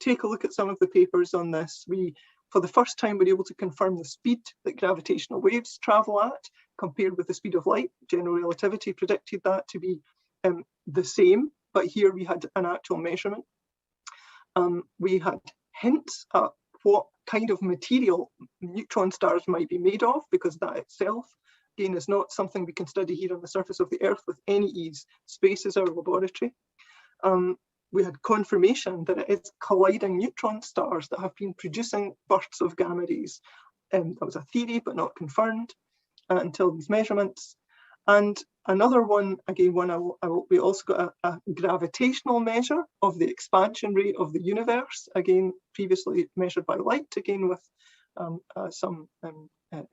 take a look at some of the papers on this. We, for the first time, were able to confirm the speed that gravitational waves travel at compared with the speed of light. General relativity predicted that to be the same, but here we had an actual measurement. We had hints at what kind of material neutron stars might be made of, because that itself, again, is not something we can study here on the surface of the Earth with any ease. Space is our laboratory. We had confirmation that it is colliding neutron stars that have been producing bursts of gamma rays. That was a theory, but not confirmed until these measurements. And Another one, again, we also got a gravitational measure of the expansion rate of the universe, again, previously measured by light, again with some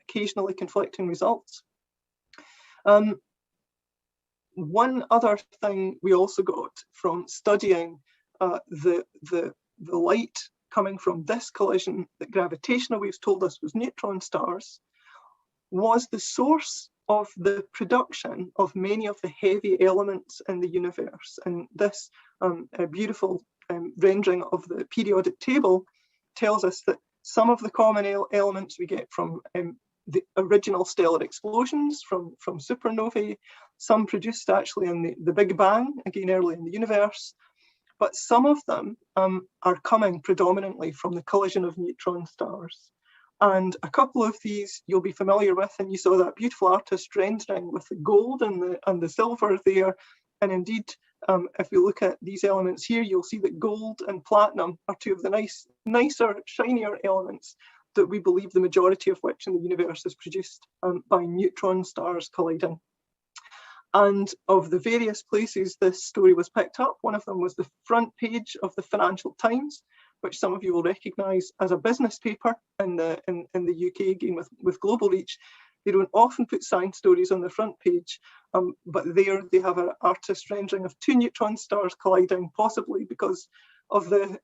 occasionally conflicting results. One other thing we also got from studying the light coming from this collision that gravitational waves told us was neutron stars was the source of the production of many of the heavy elements in the universe. And this beautiful rendering of the periodic table tells us that some of the common elements we get from the original stellar explosions, from supernovae, some produced actually in the Big Bang, again early in the universe, but some of them are coming predominantly from the collision of neutron stars. And a couple of these you'll be familiar with, and you saw that beautiful artist rendering with the gold and the silver there. And indeed, if we look at these elements here, you'll see that gold and platinum are two of the nicer, shinier elements that we believe the majority of which in the universe is produced by neutron stars colliding. And of the various places this story was picked up, one of them was the front page of the Financial Times, which some of you will recognise as a business paper in the UK, again with global reach. They don't often put science stories on the front page, but there they have an artist rendering of two neutron stars colliding, possibly because of the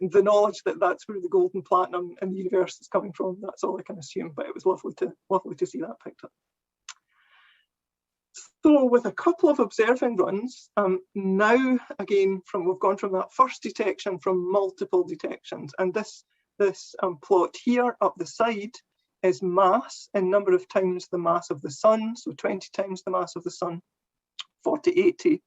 knowledge that that's where the gold and platinum in the universe is coming from. That's all I can assume, but it was lovely to see that picked up. So with a couple of observing runs, now again we've gone from that first detection from multiple detections, and this plot here up the side is mass in number of times the mass of the sun, so 20 times the mass of the sun, 4080.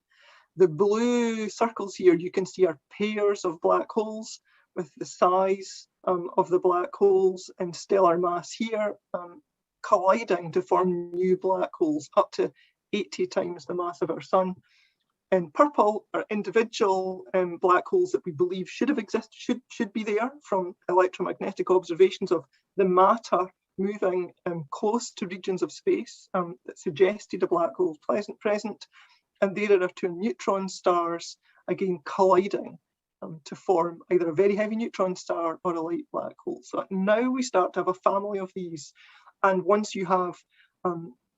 The blue circles here you can see are pairs of black holes with the size of the black holes and stellar mass here colliding to form new black holes up to 80 times the mass of our sun. In purple are individual black holes that we believe should have existed, should be there from electromagnetic observations of the matter moving close to regions of space that suggested a black hole present. And there are two neutron stars, again colliding to form either a very heavy neutron star or a light black hole. So now we start to have a family of these. And once you have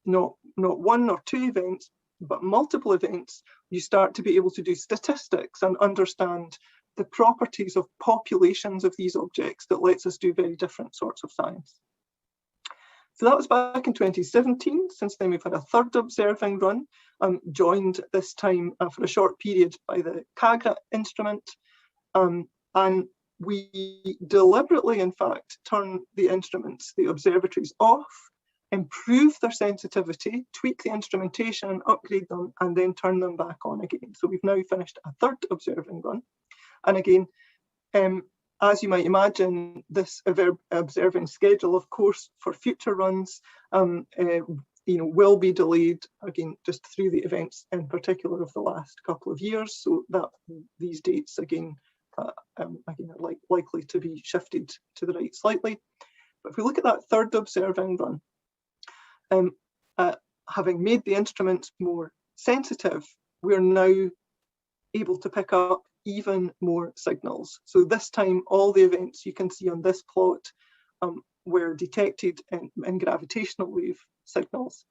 not one or two events, but multiple events, you start to be able to do statistics and understand the properties of populations of these objects that lets us do very different sorts of science. So that was back in 2017. Since then, we've had a third observing run, joined this time for a short period by the CAGRA instrument. And we deliberately, in fact, turn the instruments, the observatories, off, improve their sensitivity, tweak the instrumentation, upgrade them, and then turn them back on again. So we've now finished a third observing run. And again, as you might imagine, this observing schedule, of course, for future runs, will be delayed, again, just through the events in particular of the last couple of years. So that these dates, again, are likely to be shifted to the right slightly. But if we look at that third observing run, having made the instruments more sensitive, we're now able to pick up even more signals. So this time, all the events you can see on this plot were detected in gravitational wave signals.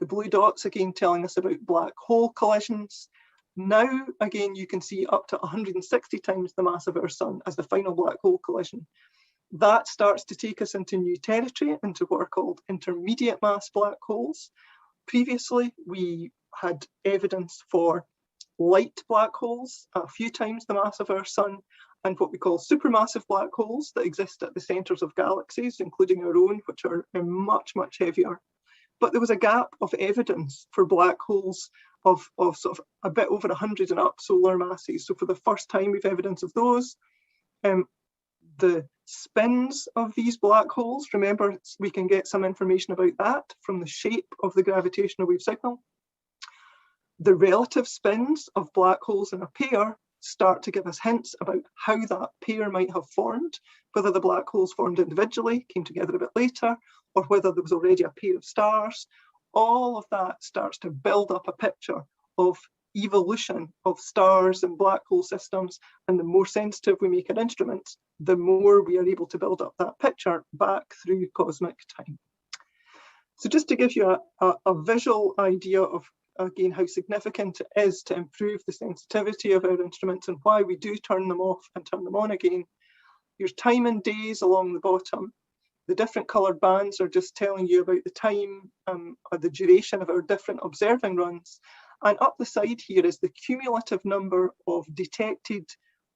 The blue dots, again, telling us about black hole collisions. Now, again, you can see up to 160 times the mass of our sun as the final black hole collision. That starts to take us into new territory, into what are called intermediate mass black holes. Previously, we had evidence for light black holes, a few times the mass of our sun, and what we call supermassive black holes that exist at the centers of galaxies, including our own, which are much, much heavier. But there was a gap of evidence for black holes of sort of a bit over 100 and up solar masses. So for the first time, we've evidence of those. The spins of these black holes, remember, we can get some information about that from the shape of the gravitational wave signal. The relative spins of black holes in a pair start to give us hints about how that pair might have formed, whether the black holes formed individually, came together a bit later, or whether there was already a pair of stars, all of that starts to build up a picture of evolution of stars and black hole systems. And the more sensitive we make our instruments, the more we are able to build up that picture back through cosmic time. So just to give you a visual idea of, again, how significant it is to improve the sensitivity of our instruments and why we do turn them off and turn them on again. Here's time and days along the bottom. The different coloured bands are just telling you about the time or the duration of our different observing runs. And up the side here is the cumulative number of detected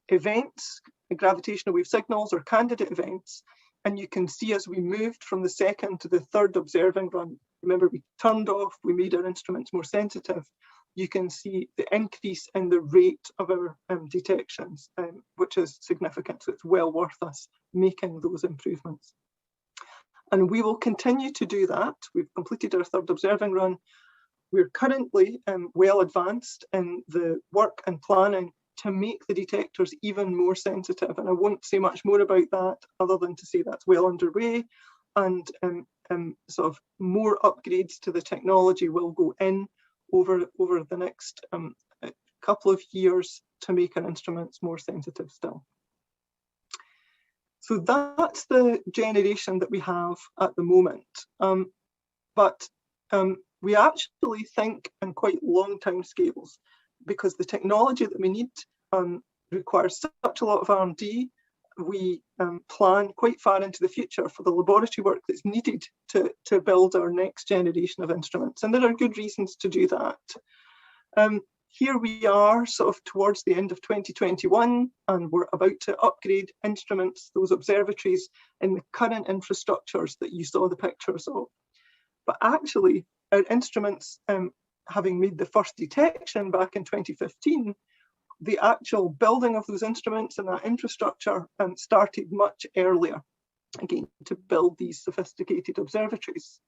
events, gravitational wave signals or candidate events. And you can see as we moved from the second to the third observing run, remember we turned off, we made our instruments more sensitive. You can see the increase in the rate of our detections, which is significant. So it's well worth us making those improvements. And we will continue to do that. We've completed our third observing run. We're currently well advanced in the work and planning to make the detectors even more sensitive. And I won't say much more about that other than to say that's well underway, and sort of more upgrades to the technology will go in over the next couple of years to make our instruments more sensitive still. So that's the generation that we have at the moment. But we actually think in quite long time scales, because the technology that we need requires such a lot of R&D. We plan quite far into the future for the laboratory work that's needed to build our next generation of instruments. And there are good reasons to do that. Here we are sort of towards the end of 2021, and we're about to upgrade instruments, those observatories, in the current infrastructures that you saw the pictures of. But actually, our instruments, having made the first detection back in 2015, the actual building of those instruments and that infrastructure started much earlier, again, to build these sophisticated observatories.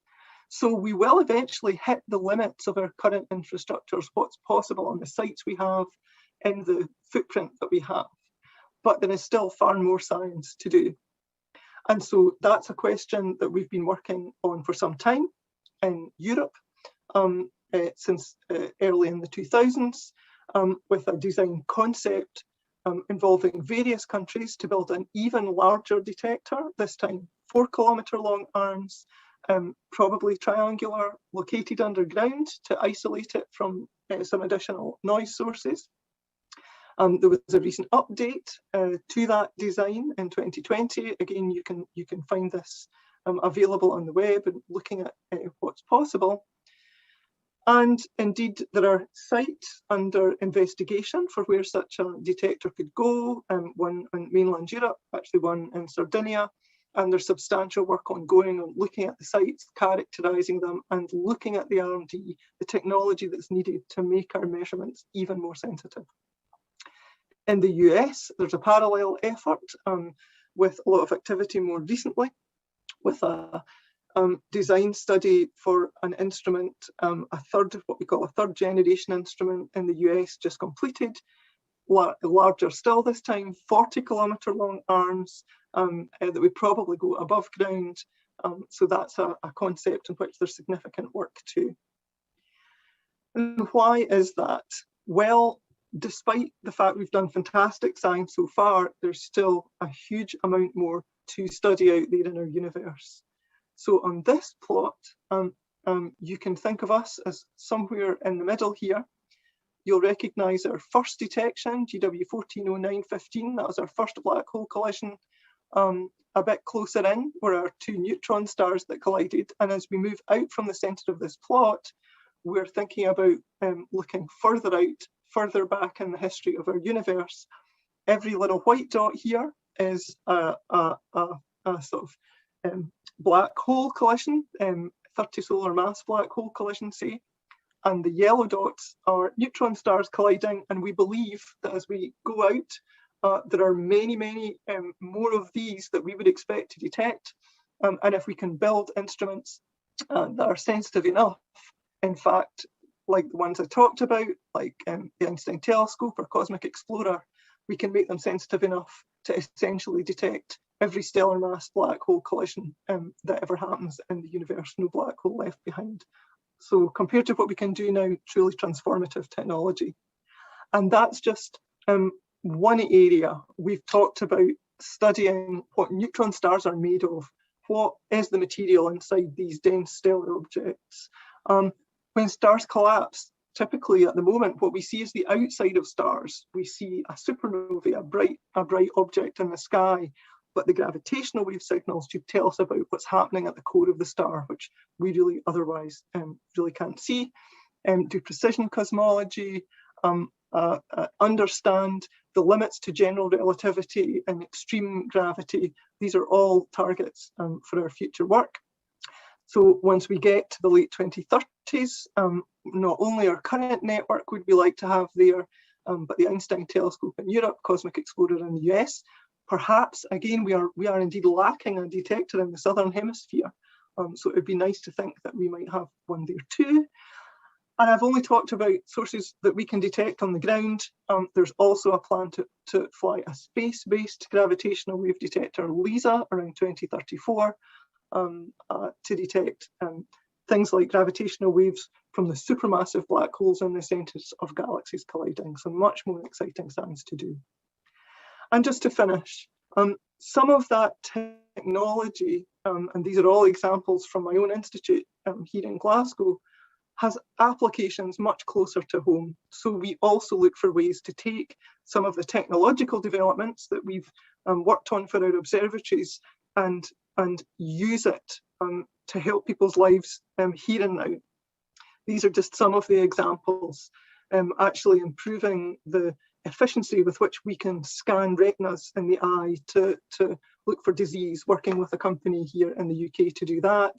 So we will eventually hit the limits of our current infrastructures, what's possible on the sites we have, in the footprint that we have. But there is still far more science to do. And so that's a question that we've been working on for some time in Europe since early in the 2000s, with a design concept involving various countries to build an even larger detector, this time 4-kilometre long arms, probably triangular, located underground to isolate it from some additional noise sources. There was a recent update to that design in 2020. Again, you can find this available on the web and looking at what's possible. And indeed, there are sites under investigation for where such a detector could go, one in mainland Europe, actually one in Sardinia, and there's substantial work ongoing on looking at the sites, characterising them, and looking at the R&D, the technology that's needed to make our measurements even more sensitive. In the US, there's a parallel effort with a lot of activity more recently, with a design study for an instrument, a third of what we call a third generation instrument in the US just completed, larger still this time, 40-kilometre long arms that would probably go above ground. So that's a concept in which there's significant work too. And why is that? Well, despite the fact we've done fantastic science so far, there's still a huge amount more to study out there in our universe. So on this plot, you can think of us as somewhere in the middle here. You'll recognise our first detection, GW 140915, that was our first black hole collision. A bit closer in were our two neutron stars that collided. And as we move out from the centre of this plot, we're thinking about looking further out, further back in the history of our universe. Every little white dot here is a sort of black hole collision, 30 solar mass black hole collision, say. And the yellow dots are neutron stars colliding. And we believe that as we go out, there are many, many more of these that we would expect to detect. And if we can build instruments that are sensitive enough, in fact, like the ones I talked about, like the Einstein telescope or Cosmic Explorer, we can make them sensitive enough to essentially detect every stellar mass black hole collision that ever happens in the universe, no black hole left behind. So compared to what we can do now, truly transformative technology. And that's just one area. We've talked about studying what neutron stars are made of, what is the material inside these dense stellar objects. When stars collapse, typically at the moment, what we see is the outside of stars. We see a supernovae, a bright object in the sky, but the gravitational wave signals should tell us about what's happening at the core of the star, which we really otherwise really can't see. Do precision cosmology, understand the limits to general relativity and extreme gravity. These are all targets for our future work. So once we get to the late 2030s, not only our current network would we like to have there, but the Einstein telescope in Europe, Cosmic Explorer in the US. Perhaps, again, we are indeed lacking a detector in the Southern Hemisphere. So it would be nice to think that we might have one there too. And I've only talked about sources that we can detect on the ground. There's also a plan to fly a space-based gravitational wave detector, LISA, around 2034, to detect things like gravitational waves from the supermassive black holes in the centers of galaxies colliding. So much more exciting things to do. And just to finish, some of that technology, and these are all examples from my own institute here in Glasgow, has applications much closer to home. So we also look for ways to take some of the technological developments that we've worked on for our observatories and use it to help people's lives here and now. These are just some of the examples, actually improving the efficiency with which we can scan retinas in the eye to look for disease, working with a company here in the UK to do that,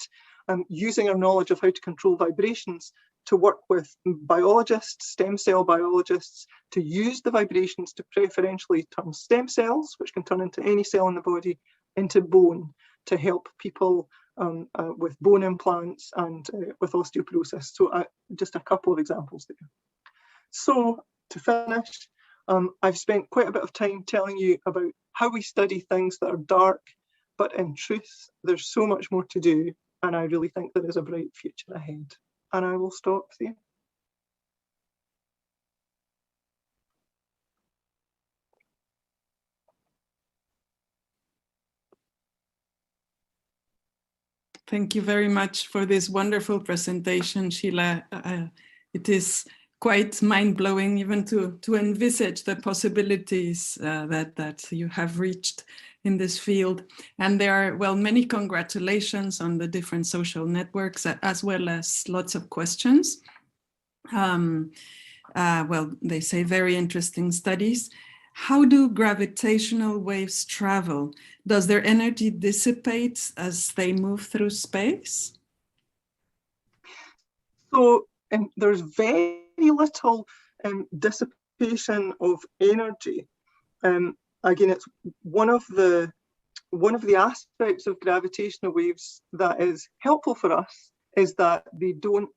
using our knowledge of how to control vibrations to work with biologists, stem cell biologists, to use the vibrations to preferentially turn stem cells, which can turn into any cell in the body, into bone, to help people with bone implants and with osteoporosis. So just a couple of examples there. So to finish, I've spent quite a bit of time telling you about how we study things that are dark, but in truth, there's so much more to do. And I really think there is a bright future ahead. And I will stop there. Thank you very much for this wonderful presentation, Sheila. It is quite mind-blowing even to envisage the possibilities that you have reached in this field. And there are, well, many congratulations on the different social networks, as well as lots of questions. Well, they say very interesting studies. How do gravitational waves travel? Does their energy dissipate as they move through space? So there's very little dissipation of energy. Again, it's one of the aspects of gravitational waves that is helpful for us is that they don't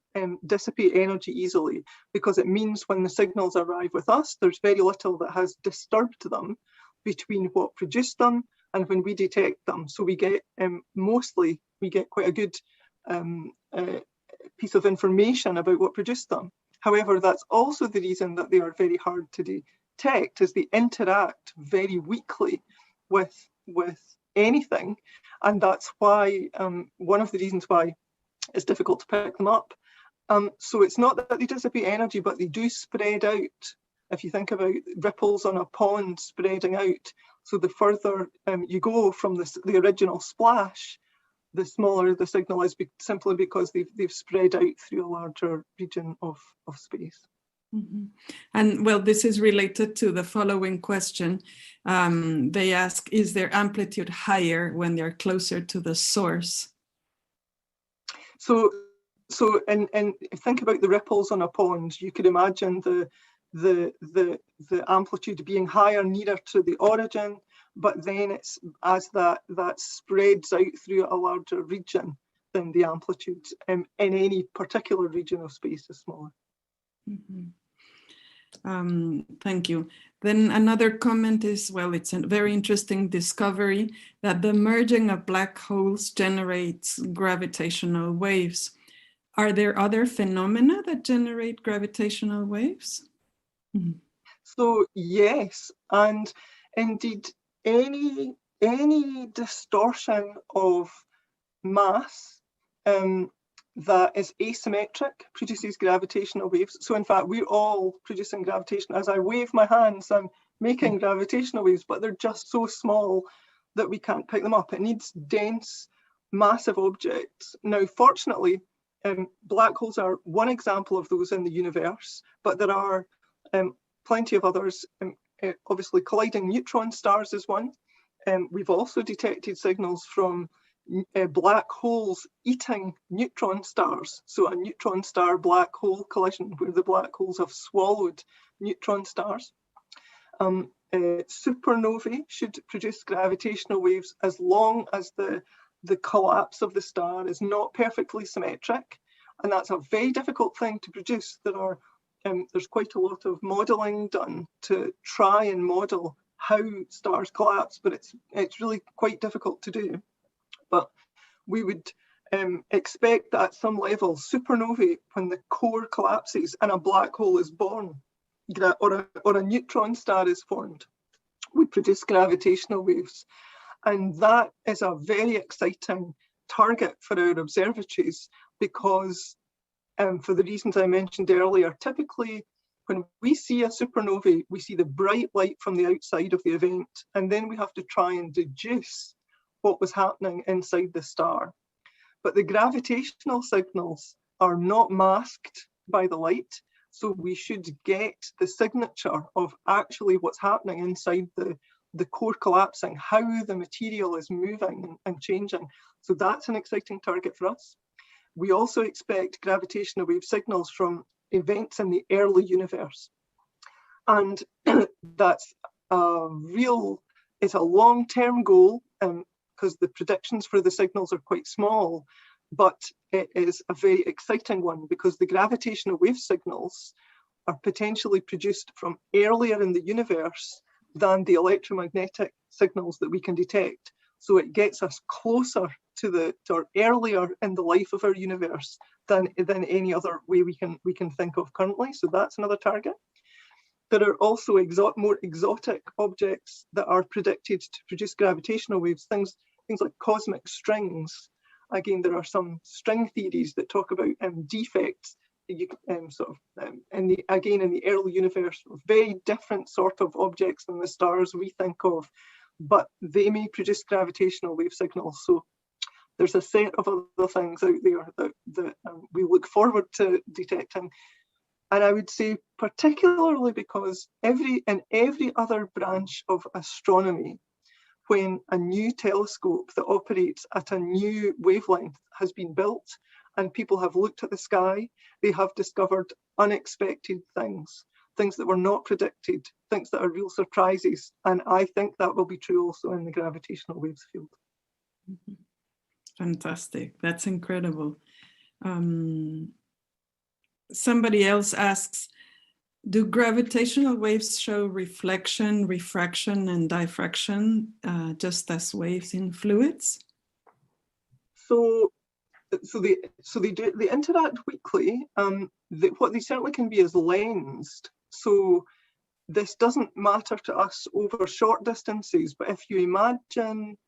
dissipate energy easily, because it means when the signals arrive with us, there's very little that has disturbed them between what produced them and when we detect them. So we get mostly quite a good piece of information about what produced them. However, that's also the reason that they are very hard to detect, is they interact very weakly with anything, and that's why one of the reasons why it's difficult to pick them up. So it's not that they dissipate energy, but they do spread out. If you think about ripples on a pond spreading out, so the further you go from the original splash, the smaller the signal is, simply because they've spread out through a larger region of space. Mm-hmm. And well, this is related to the following question. They ask, is their amplitude higher when they're closer to the source? So and think about the ripples on a pond. You could imagine the amplitude being higher nearer to the origin, but then it's as that spreads out through a larger region, then the amplitude in any particular region of space is smaller. Mm-hmm. Thank you. Then another comment is, well, it's a very interesting discovery that the merging of black holes generates gravitational waves. Are there other phenomena that generate gravitational waves? Mm-hmm. So yes, and indeed any distortion of mass that is asymmetric produces gravitational waves. So in fact, we're all producing gravitation. As I wave my hands, I'm making gravitational waves, but they're just so small that we can't pick them up. It needs dense, massive objects. Now, fortunately, black holes are one example of those in the universe, but there are plenty of others. Obviously, colliding neutron stars is one. We've also detected signals from black holes eating neutron stars. So a neutron star black hole collision where the black holes have swallowed neutron stars. Supernovae should produce gravitational waves as long as the collapse of the star is not perfectly symmetric. And that's a very difficult thing to produce. There's quite a lot of modeling done to try and model how stars collapse, but it's really quite difficult to do. But we would expect that at some level, supernovae, when the core collapses and a black hole is born, or a neutron star is formed, would produce gravitational waves. And that is a very exciting target for our observatories because for the reasons I mentioned earlier, typically when we see a supernovae, we see the bright light from the outside of the event, and then we have to try and deduce what was happening inside the star. But the gravitational signals are not masked by the light, so we should get the signature of actually what's happening inside the core collapsing, how the material is moving and changing. So that's an exciting target for us. We also expect gravitational wave signals from events in the early universe. And that's it's a long-term goal because the predictions for the signals are quite small, but it is a very exciting one because the gravitational wave signals are potentially produced from earlier in the universe than the electromagnetic signals that we can detect. So it gets us closer to or earlier in the life of our universe than any other way we can think of currently. So that's another target. There are also more exotic objects that are predicted to produce gravitational waves, things like cosmic strings. Again, there are some string theories that talk about defects in the early universe, very different sort of objects than the stars we think of, but they may produce gravitational wave signals. So there's a set of other things out there that we look forward to detecting. And I would say particularly because in every other branch of astronomy, when a new telescope that operates at a new wavelength has been built and people have looked at the sky, they have discovered unexpected things that were not predicted, things that are real surprises. And I think that will be true also in the gravitational waves field. Fantastic. That's incredible. Somebody else asks, do gravitational waves show reflection, refraction, and diffraction just as waves in fluids? So they interact weakly. What they certainly can be is lensed. So this doesn't matter to us over short distances, but if you imagine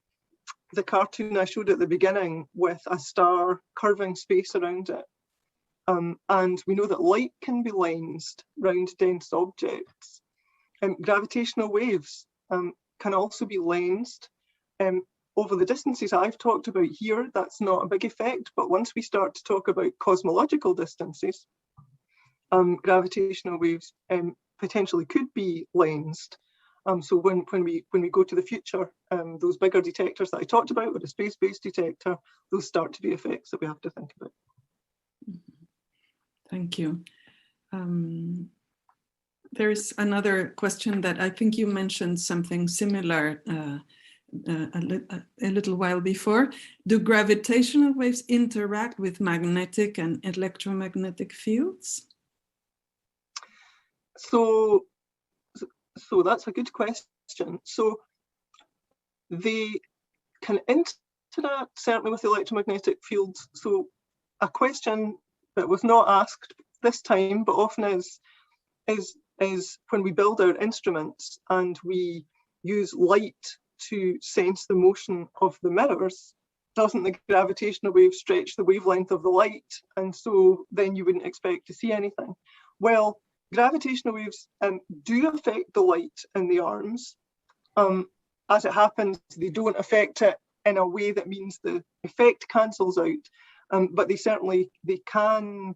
the cartoon I showed at the beginning with a star curving space around it, and we know that light can be lensed around dense objects. Gravitational waves can also be lensed over the distances I've talked about here. That's not a big effect, but once we start to talk about cosmological distances, gravitational waves potentially could be lensed. So when we go to the future, those bigger detectors that I talked about, with a space-based detector, those start to be effects that we have to think about. Thank you. There's another question that I think you mentioned something similar a little while before. Do gravitational waves interact with magnetic and electromagnetic fields? So that's a good question. So they can interact certainly with electromagnetic fields. So a question that was not asked this time, but often is when we build our instruments and we use light to sense the motion of the mirrors, doesn't the gravitational wave stretch the wavelength of the light? And so then you wouldn't expect to see anything. Well, gravitational waves do affect the light in the arms. As it happens, they don't affect it in a way that means the effect cancels out, but they can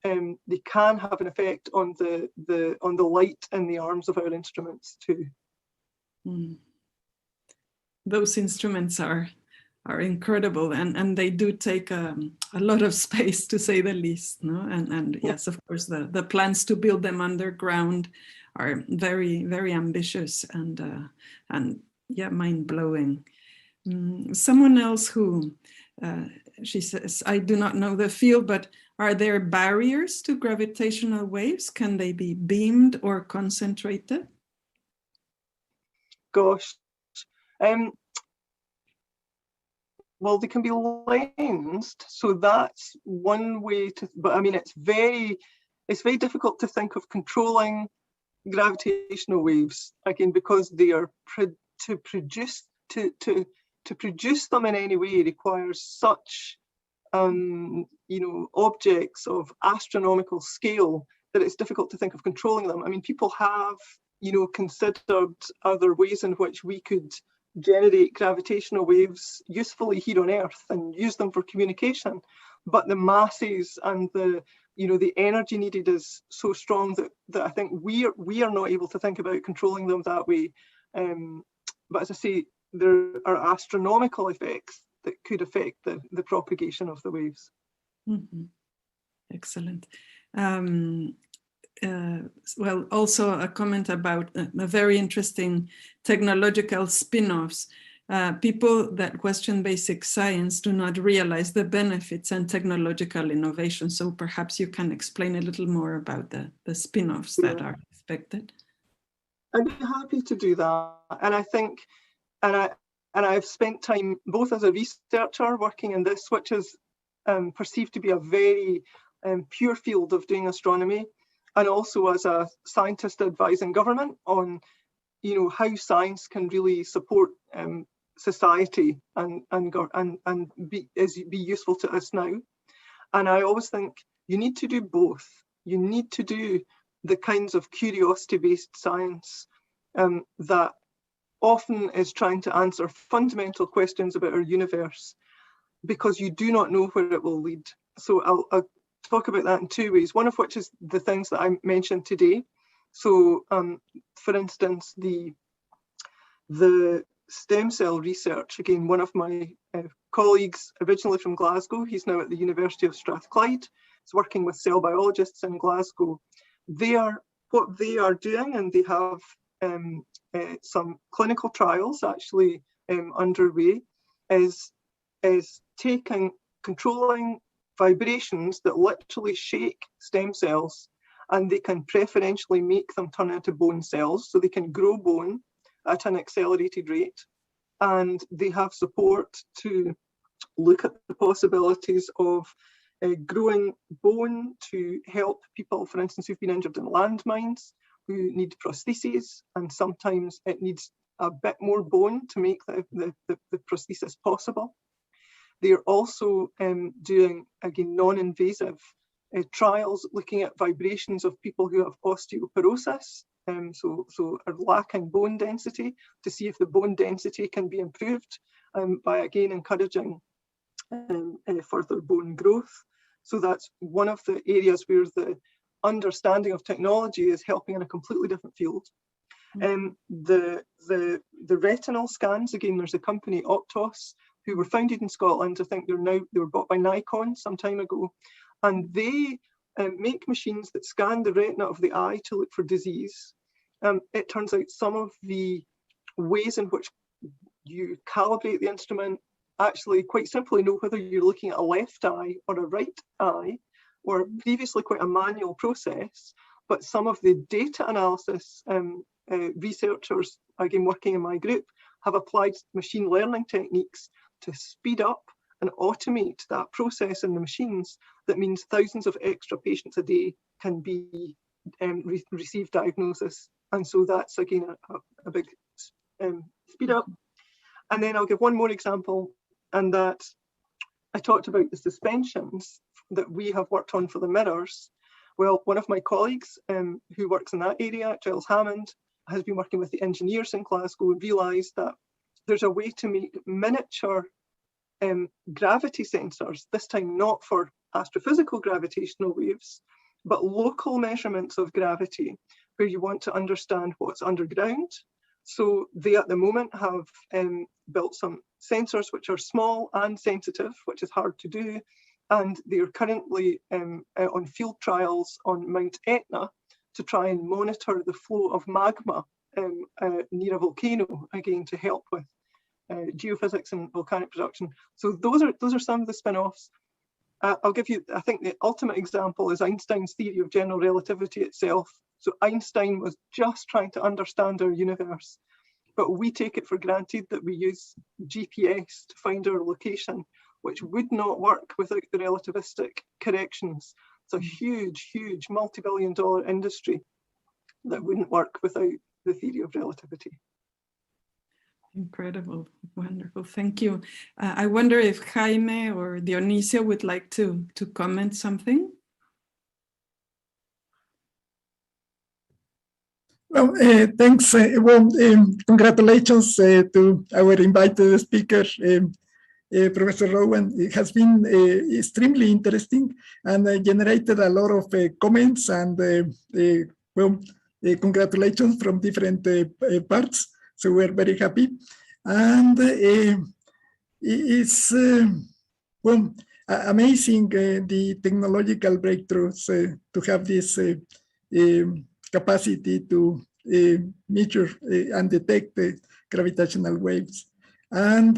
have an effect on the light in the arms of our instruments too. Those instruments are incredible, and they do take a lot of space, to say the least, no? And yes, of course, the plans to build them underground are very, very ambitious and yeah, mind-blowing. Someone else who she says, I do not know the field, but are there barriers to gravitational waves? Can they be beamed or concentrated? Gosh. Well, they can be lensed, so that's one way to, but I mean, it's very difficult to think of controlling gravitational waves, again, because they are to produce them in any way requires such objects of astronomical scale that it's difficult to think of controlling them. I mean, people have considered other ways in which we could generate gravitational waves usefully here on Earth and use them for communication, but the masses and the energy needed is so strong that I think we are not able to think about controlling them that way. But as I say, there are astronomical effects that could affect the propagation of the waves. Mm-hmm. Excellent. Well, also a comment about a very interesting technological spin-offs. People that question basic science do not realize the benefits and technological innovation. So perhaps you can explain a little more about the spin-offs that are expected. I'd be happy to do that. And I think, and I've spent time both as a researcher working in this, which is perceived to be a very pure field of doing astronomy, and also as a scientist advising government on, how science can really support society and be useful to us now. And I always think you need to do both. You need to do the kinds of curiosity-based science that often is trying to answer fundamental questions about our universe, because you do not know where it will lead. So I'll talk about that in two ways, one of which is the things that I mentioned today. So for instance, the stem cell research, again, one of my colleagues originally from Glasgow, he's now at the University of Strathclyde, is working with cell biologists in Glasgow. What they are doing, and they have some clinical trials actually underway, is controlling vibrations that literally shake stem cells, and they can preferentially make them turn into bone cells, so they can grow bone at an accelerated rate. And they have support to look at the possibilities of growing bone to help people, for instance, who've been injured in landmines, who need prostheses, and sometimes it needs a bit more bone to make the prosthesis possible. They're also doing, again, non-invasive trials looking at vibrations of people who have osteoporosis, so are lacking bone density, to see if the bone density can be improved by, again, encouraging further bone growth. So that's one of the areas where the understanding of technology is helping in a completely different field. The retinal scans, again, there's a company, Optos, who were founded in Scotland. I think they were bought by Nikon some time ago, and they make machines that scan the retina of the eye to look for disease. It turns out some of the ways in which you calibrate the instrument actually quite simply know whether you're looking at a left eye or a right eye, or previously quite a manual process. But some of the data analysis researchers, again working in my group, have applied machine learning techniques to speed up and automate that process in the machines, that means thousands of extra patients a day can be receive diagnosis. And so that's again a big speed up. And then I'll give one more example, and that I talked about the suspensions that we have worked on for the mirrors. Well, one of my colleagues who works in that area, Giles Hammond, has been working with the engineers in Glasgow and realised that there's a way to make miniature gravity sensors, this time not for astrophysical gravitational waves, but local measurements of gravity, where you want to understand what's underground. So they at the moment have built some sensors which are small and sensitive, which is hard to do. And they are currently on field trials on Mount Etna to try and monitor the flow of magma near a volcano, again, to help with geophysics and volcanic production. So those are some of the spin-offs. I'll give you, I think the ultimate example is Einstein's theory of general relativity itself. So Einstein was just trying to understand our universe, but we take it for granted that we use GPS to find our location, which would not work without the relativistic corrections. It's a huge, huge multi-billion-dollar industry that wouldn't work without the theory of relativity. Incredible, wonderful, thank you. I wonder if Jaime or Dionisio would like to comment something. Well, thanks. Congratulations to our invited speaker, Professor Rowan. It has been extremely interesting and generated a lot of comments and congratulations from different parts. So we're very happy. And it's amazing the technological breakthroughs to have this capacity to measure and detect gravitational waves. And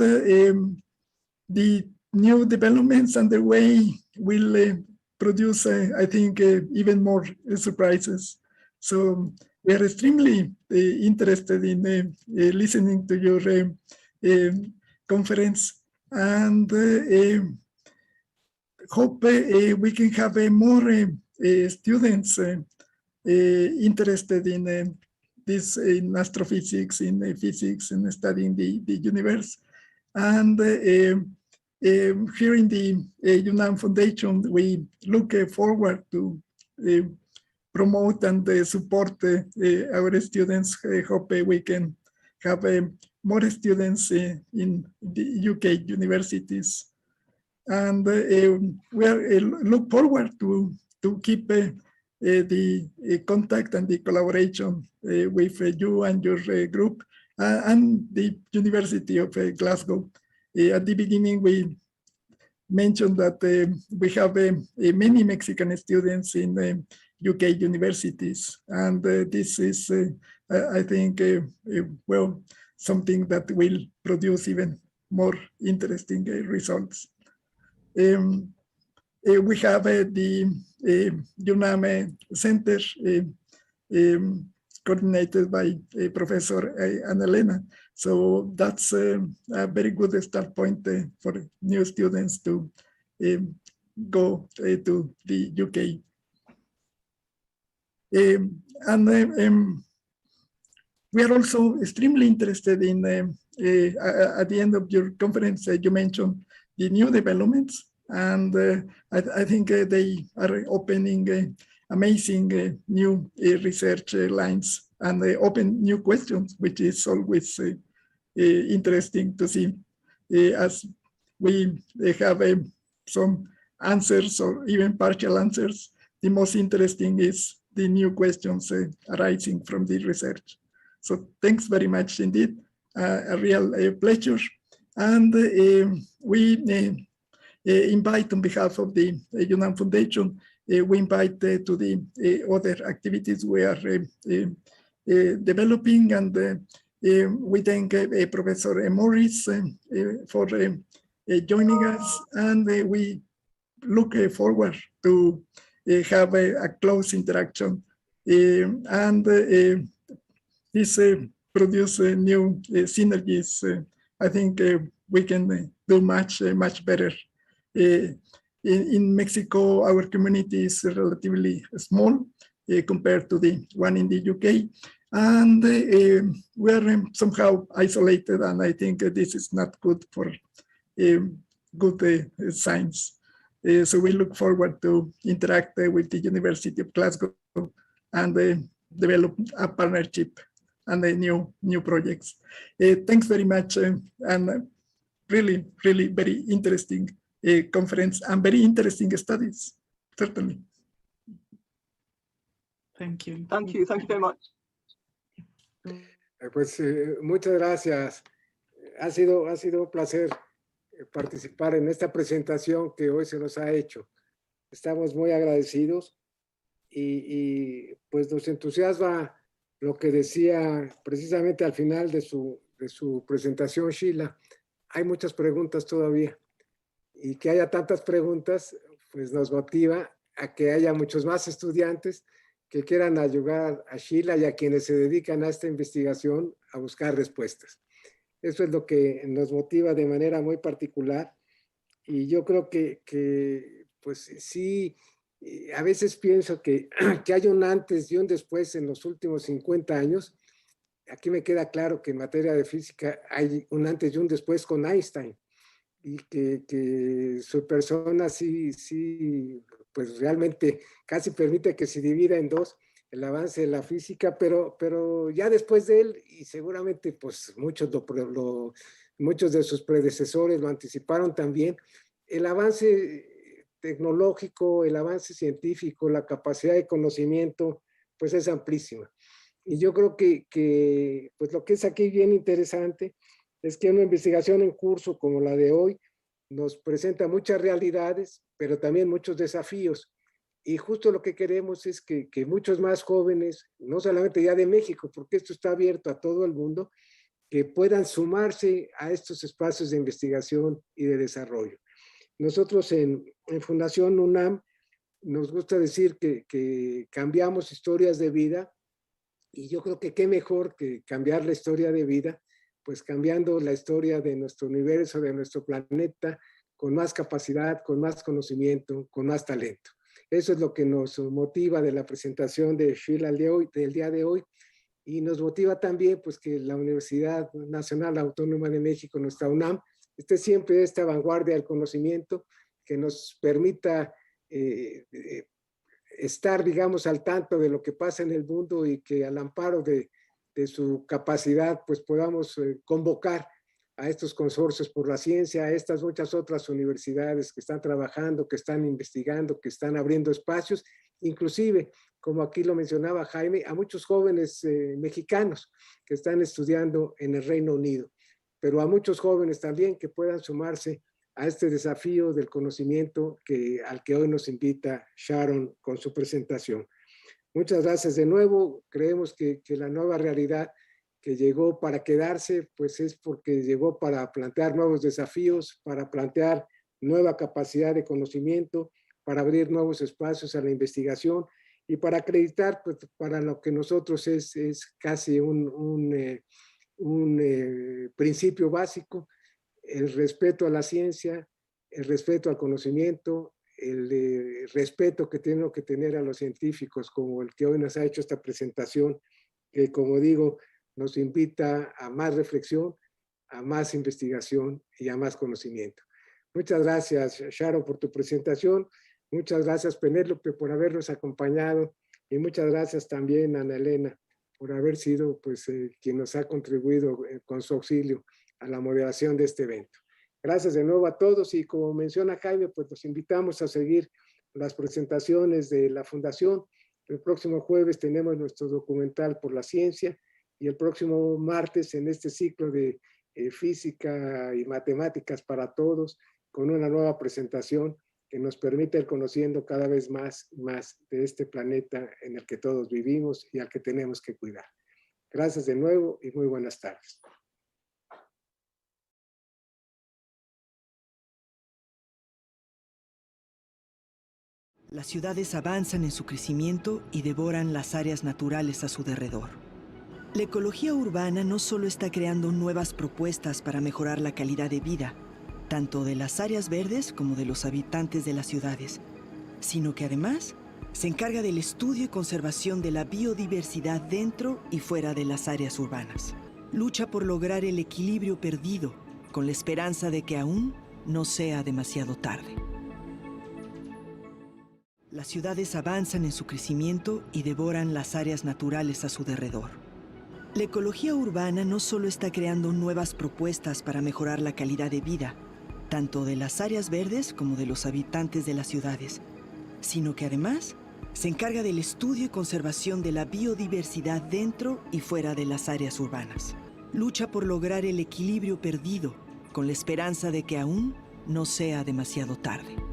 the new developments underway will produce, I think, even more surprises. So we are extremely interested in listening to your conference, and hope we can have more students interested in this, in astrophysics, in physics, and studying the universe. And here in the UNAM Foundation, we look forward to promote and support our students. Hope we can have more students in the UK universities. And we are look forward to keep the contact and the collaboration with you and your group and the University of Glasgow. At the beginning, we mentioned that we have many Mexican students in UK universities, and this is, I think, well, something that will produce even more interesting results. We have the UNAM Center coordinated by Professor Anna-Lena. So that's a very good start point for new students to go to the UK. And we are also extremely interested in, at the end of your conference, you mentioned the new developments, and I think they are opening amazing new research lines and open new questions, which is always interesting to see. As we have some answers or even partial answers, the most interesting is the new questions arising from the research. So thanks very much indeed, a real pleasure. And we invite on behalf of the UNAM Foundation, we invite to the other activities we are developing, and we thank Professor Morris for joining us, and we look forward to have a close interaction, and this produce new synergies, I think, we can do much better. In Mexico, our community is relatively small compared to the one in the UK. And we are somehow isolated, and I think this is not good for good science. So we look forward to interact with the University of Glasgow and develop a partnership and new projects. Thanks very much, and really very interesting conference and very interesting studies, certainly. Thank you. Thank you very much. Pues muchas gracias. Ha sido un placer participar en esta presentación que hoy se nos ha hecho. Estamos muy agradecidos y pues nos entusiasma lo que decía precisamente al final de su presentación, Sheila. Hay muchas preguntas todavía, y que haya tantas preguntas pues nos motiva a que haya muchos más estudiantes que quieran ayudar a Sheila y a quienes se dedican a esta investigación a buscar respuestas. Eso es lo que nos motiva de manera muy particular, y yo creo que pues sí, a veces pienso que hay un antes y un después en los últimos 50 años. Aquí me queda claro que en materia de física hay un antes y un después con Einstein, y que su persona sí, pues realmente casi permite que se divida en dos el avance de la física, pero ya después de él, y seguramente pues muchos de sus predecesores lo anticiparon también, el avance tecnológico, el avance científico, la capacidad de conocimiento, pues es amplísima. Y yo creo que pues lo que es aquí bien interesante es que una investigación en curso como la de hoy nos presenta muchas realidades, pero también muchos desafíos. Y justo lo que queremos es que muchos más jóvenes, no solamente ya de México, porque esto está abierto a todo el mundo, que puedan sumarse a estos espacios de investigación y de desarrollo. Nosotros en Fundación UNAM nos gusta decir que cambiamos historias de vida, y yo creo que qué mejor que cambiar la historia de vida, pues cambiando la historia de nuestro universo, de nuestro planeta, con más capacidad, con más conocimiento, con más talento. Eso es lo que nos motiva de la presentación de Sheila del día de hoy, y nos motiva también pues que la Universidad Nacional Autónoma de México, nuestra UNAM, esté siempre esta vanguardia del conocimiento, que nos permita estar, digamos, al tanto de lo que pasa en el mundo, y que al amparo de su capacidad pues podamos convocar a estos consorcios por la ciencia, a estas muchas otras universidades que están trabajando, que están investigando, que están abriendo espacios, inclusive, como aquí lo mencionaba Jaime, a muchos jóvenes mexicanos que están estudiando en el Reino Unido, pero a muchos jóvenes también que puedan sumarse a este desafío del conocimiento al que hoy nos invita Sharon con su presentación. Muchas gracias de nuevo. Creemos que la nueva realidad que llegó para quedarse, pues es porque llegó para plantear nuevos desafíos, para plantear nueva capacidad de conocimiento, para abrir nuevos espacios a la investigación y para acreditar, pues, para lo que nosotros es casi un principio básico: el respeto a la ciencia, el respeto al conocimiento, el respeto que tenemos que tener a los científicos, como el que hoy nos ha hecho esta presentación, que, como digo, nos invita a más reflexión, a más investigación y a más conocimiento. Muchas gracias, Sharon, por tu presentación. Muchas gracias, Penélope, por habernos acompañado, y muchas gracias también a Ana Elena por haber sido pues, quien nos ha contribuido con su auxilio a la moderación de este evento. Gracias de nuevo a todos, y como menciona Jaime, pues los invitamos a seguir las presentaciones de la Fundación. El próximo jueves tenemos nuestro documental Por la Ciencia, y el próximo martes en este ciclo de Física y Matemáticas para Todos, con una nueva presentación que nos permite ir conociendo cada vez más de este planeta en el que todos vivimos y al que tenemos que cuidar. Gracias de nuevo y muy buenas tardes. Las ciudades avanzan en su crecimiento y devoran las áreas naturales a su derredor. La ecología urbana no solo está creando nuevas propuestas para mejorar la calidad de vida, tanto de las áreas verdes como de los habitantes de las ciudades, sino que además se encarga del estudio y conservación de la biodiversidad dentro y fuera de las áreas urbanas. Lucha por lograr el equilibrio perdido, con la esperanza de que aún no sea demasiado tarde. Las ciudades avanzan en su crecimiento y devoran las áreas naturales a su derredor. La ecología urbana no solo está creando nuevas propuestas para mejorar la calidad de vida, tanto de las áreas verdes como de los habitantes de las ciudades, sino que además se encarga del estudio y conservación de la biodiversidad dentro y fuera de las áreas urbanas. Lucha por lograr el equilibrio perdido, con la esperanza de que aún no sea demasiado tarde.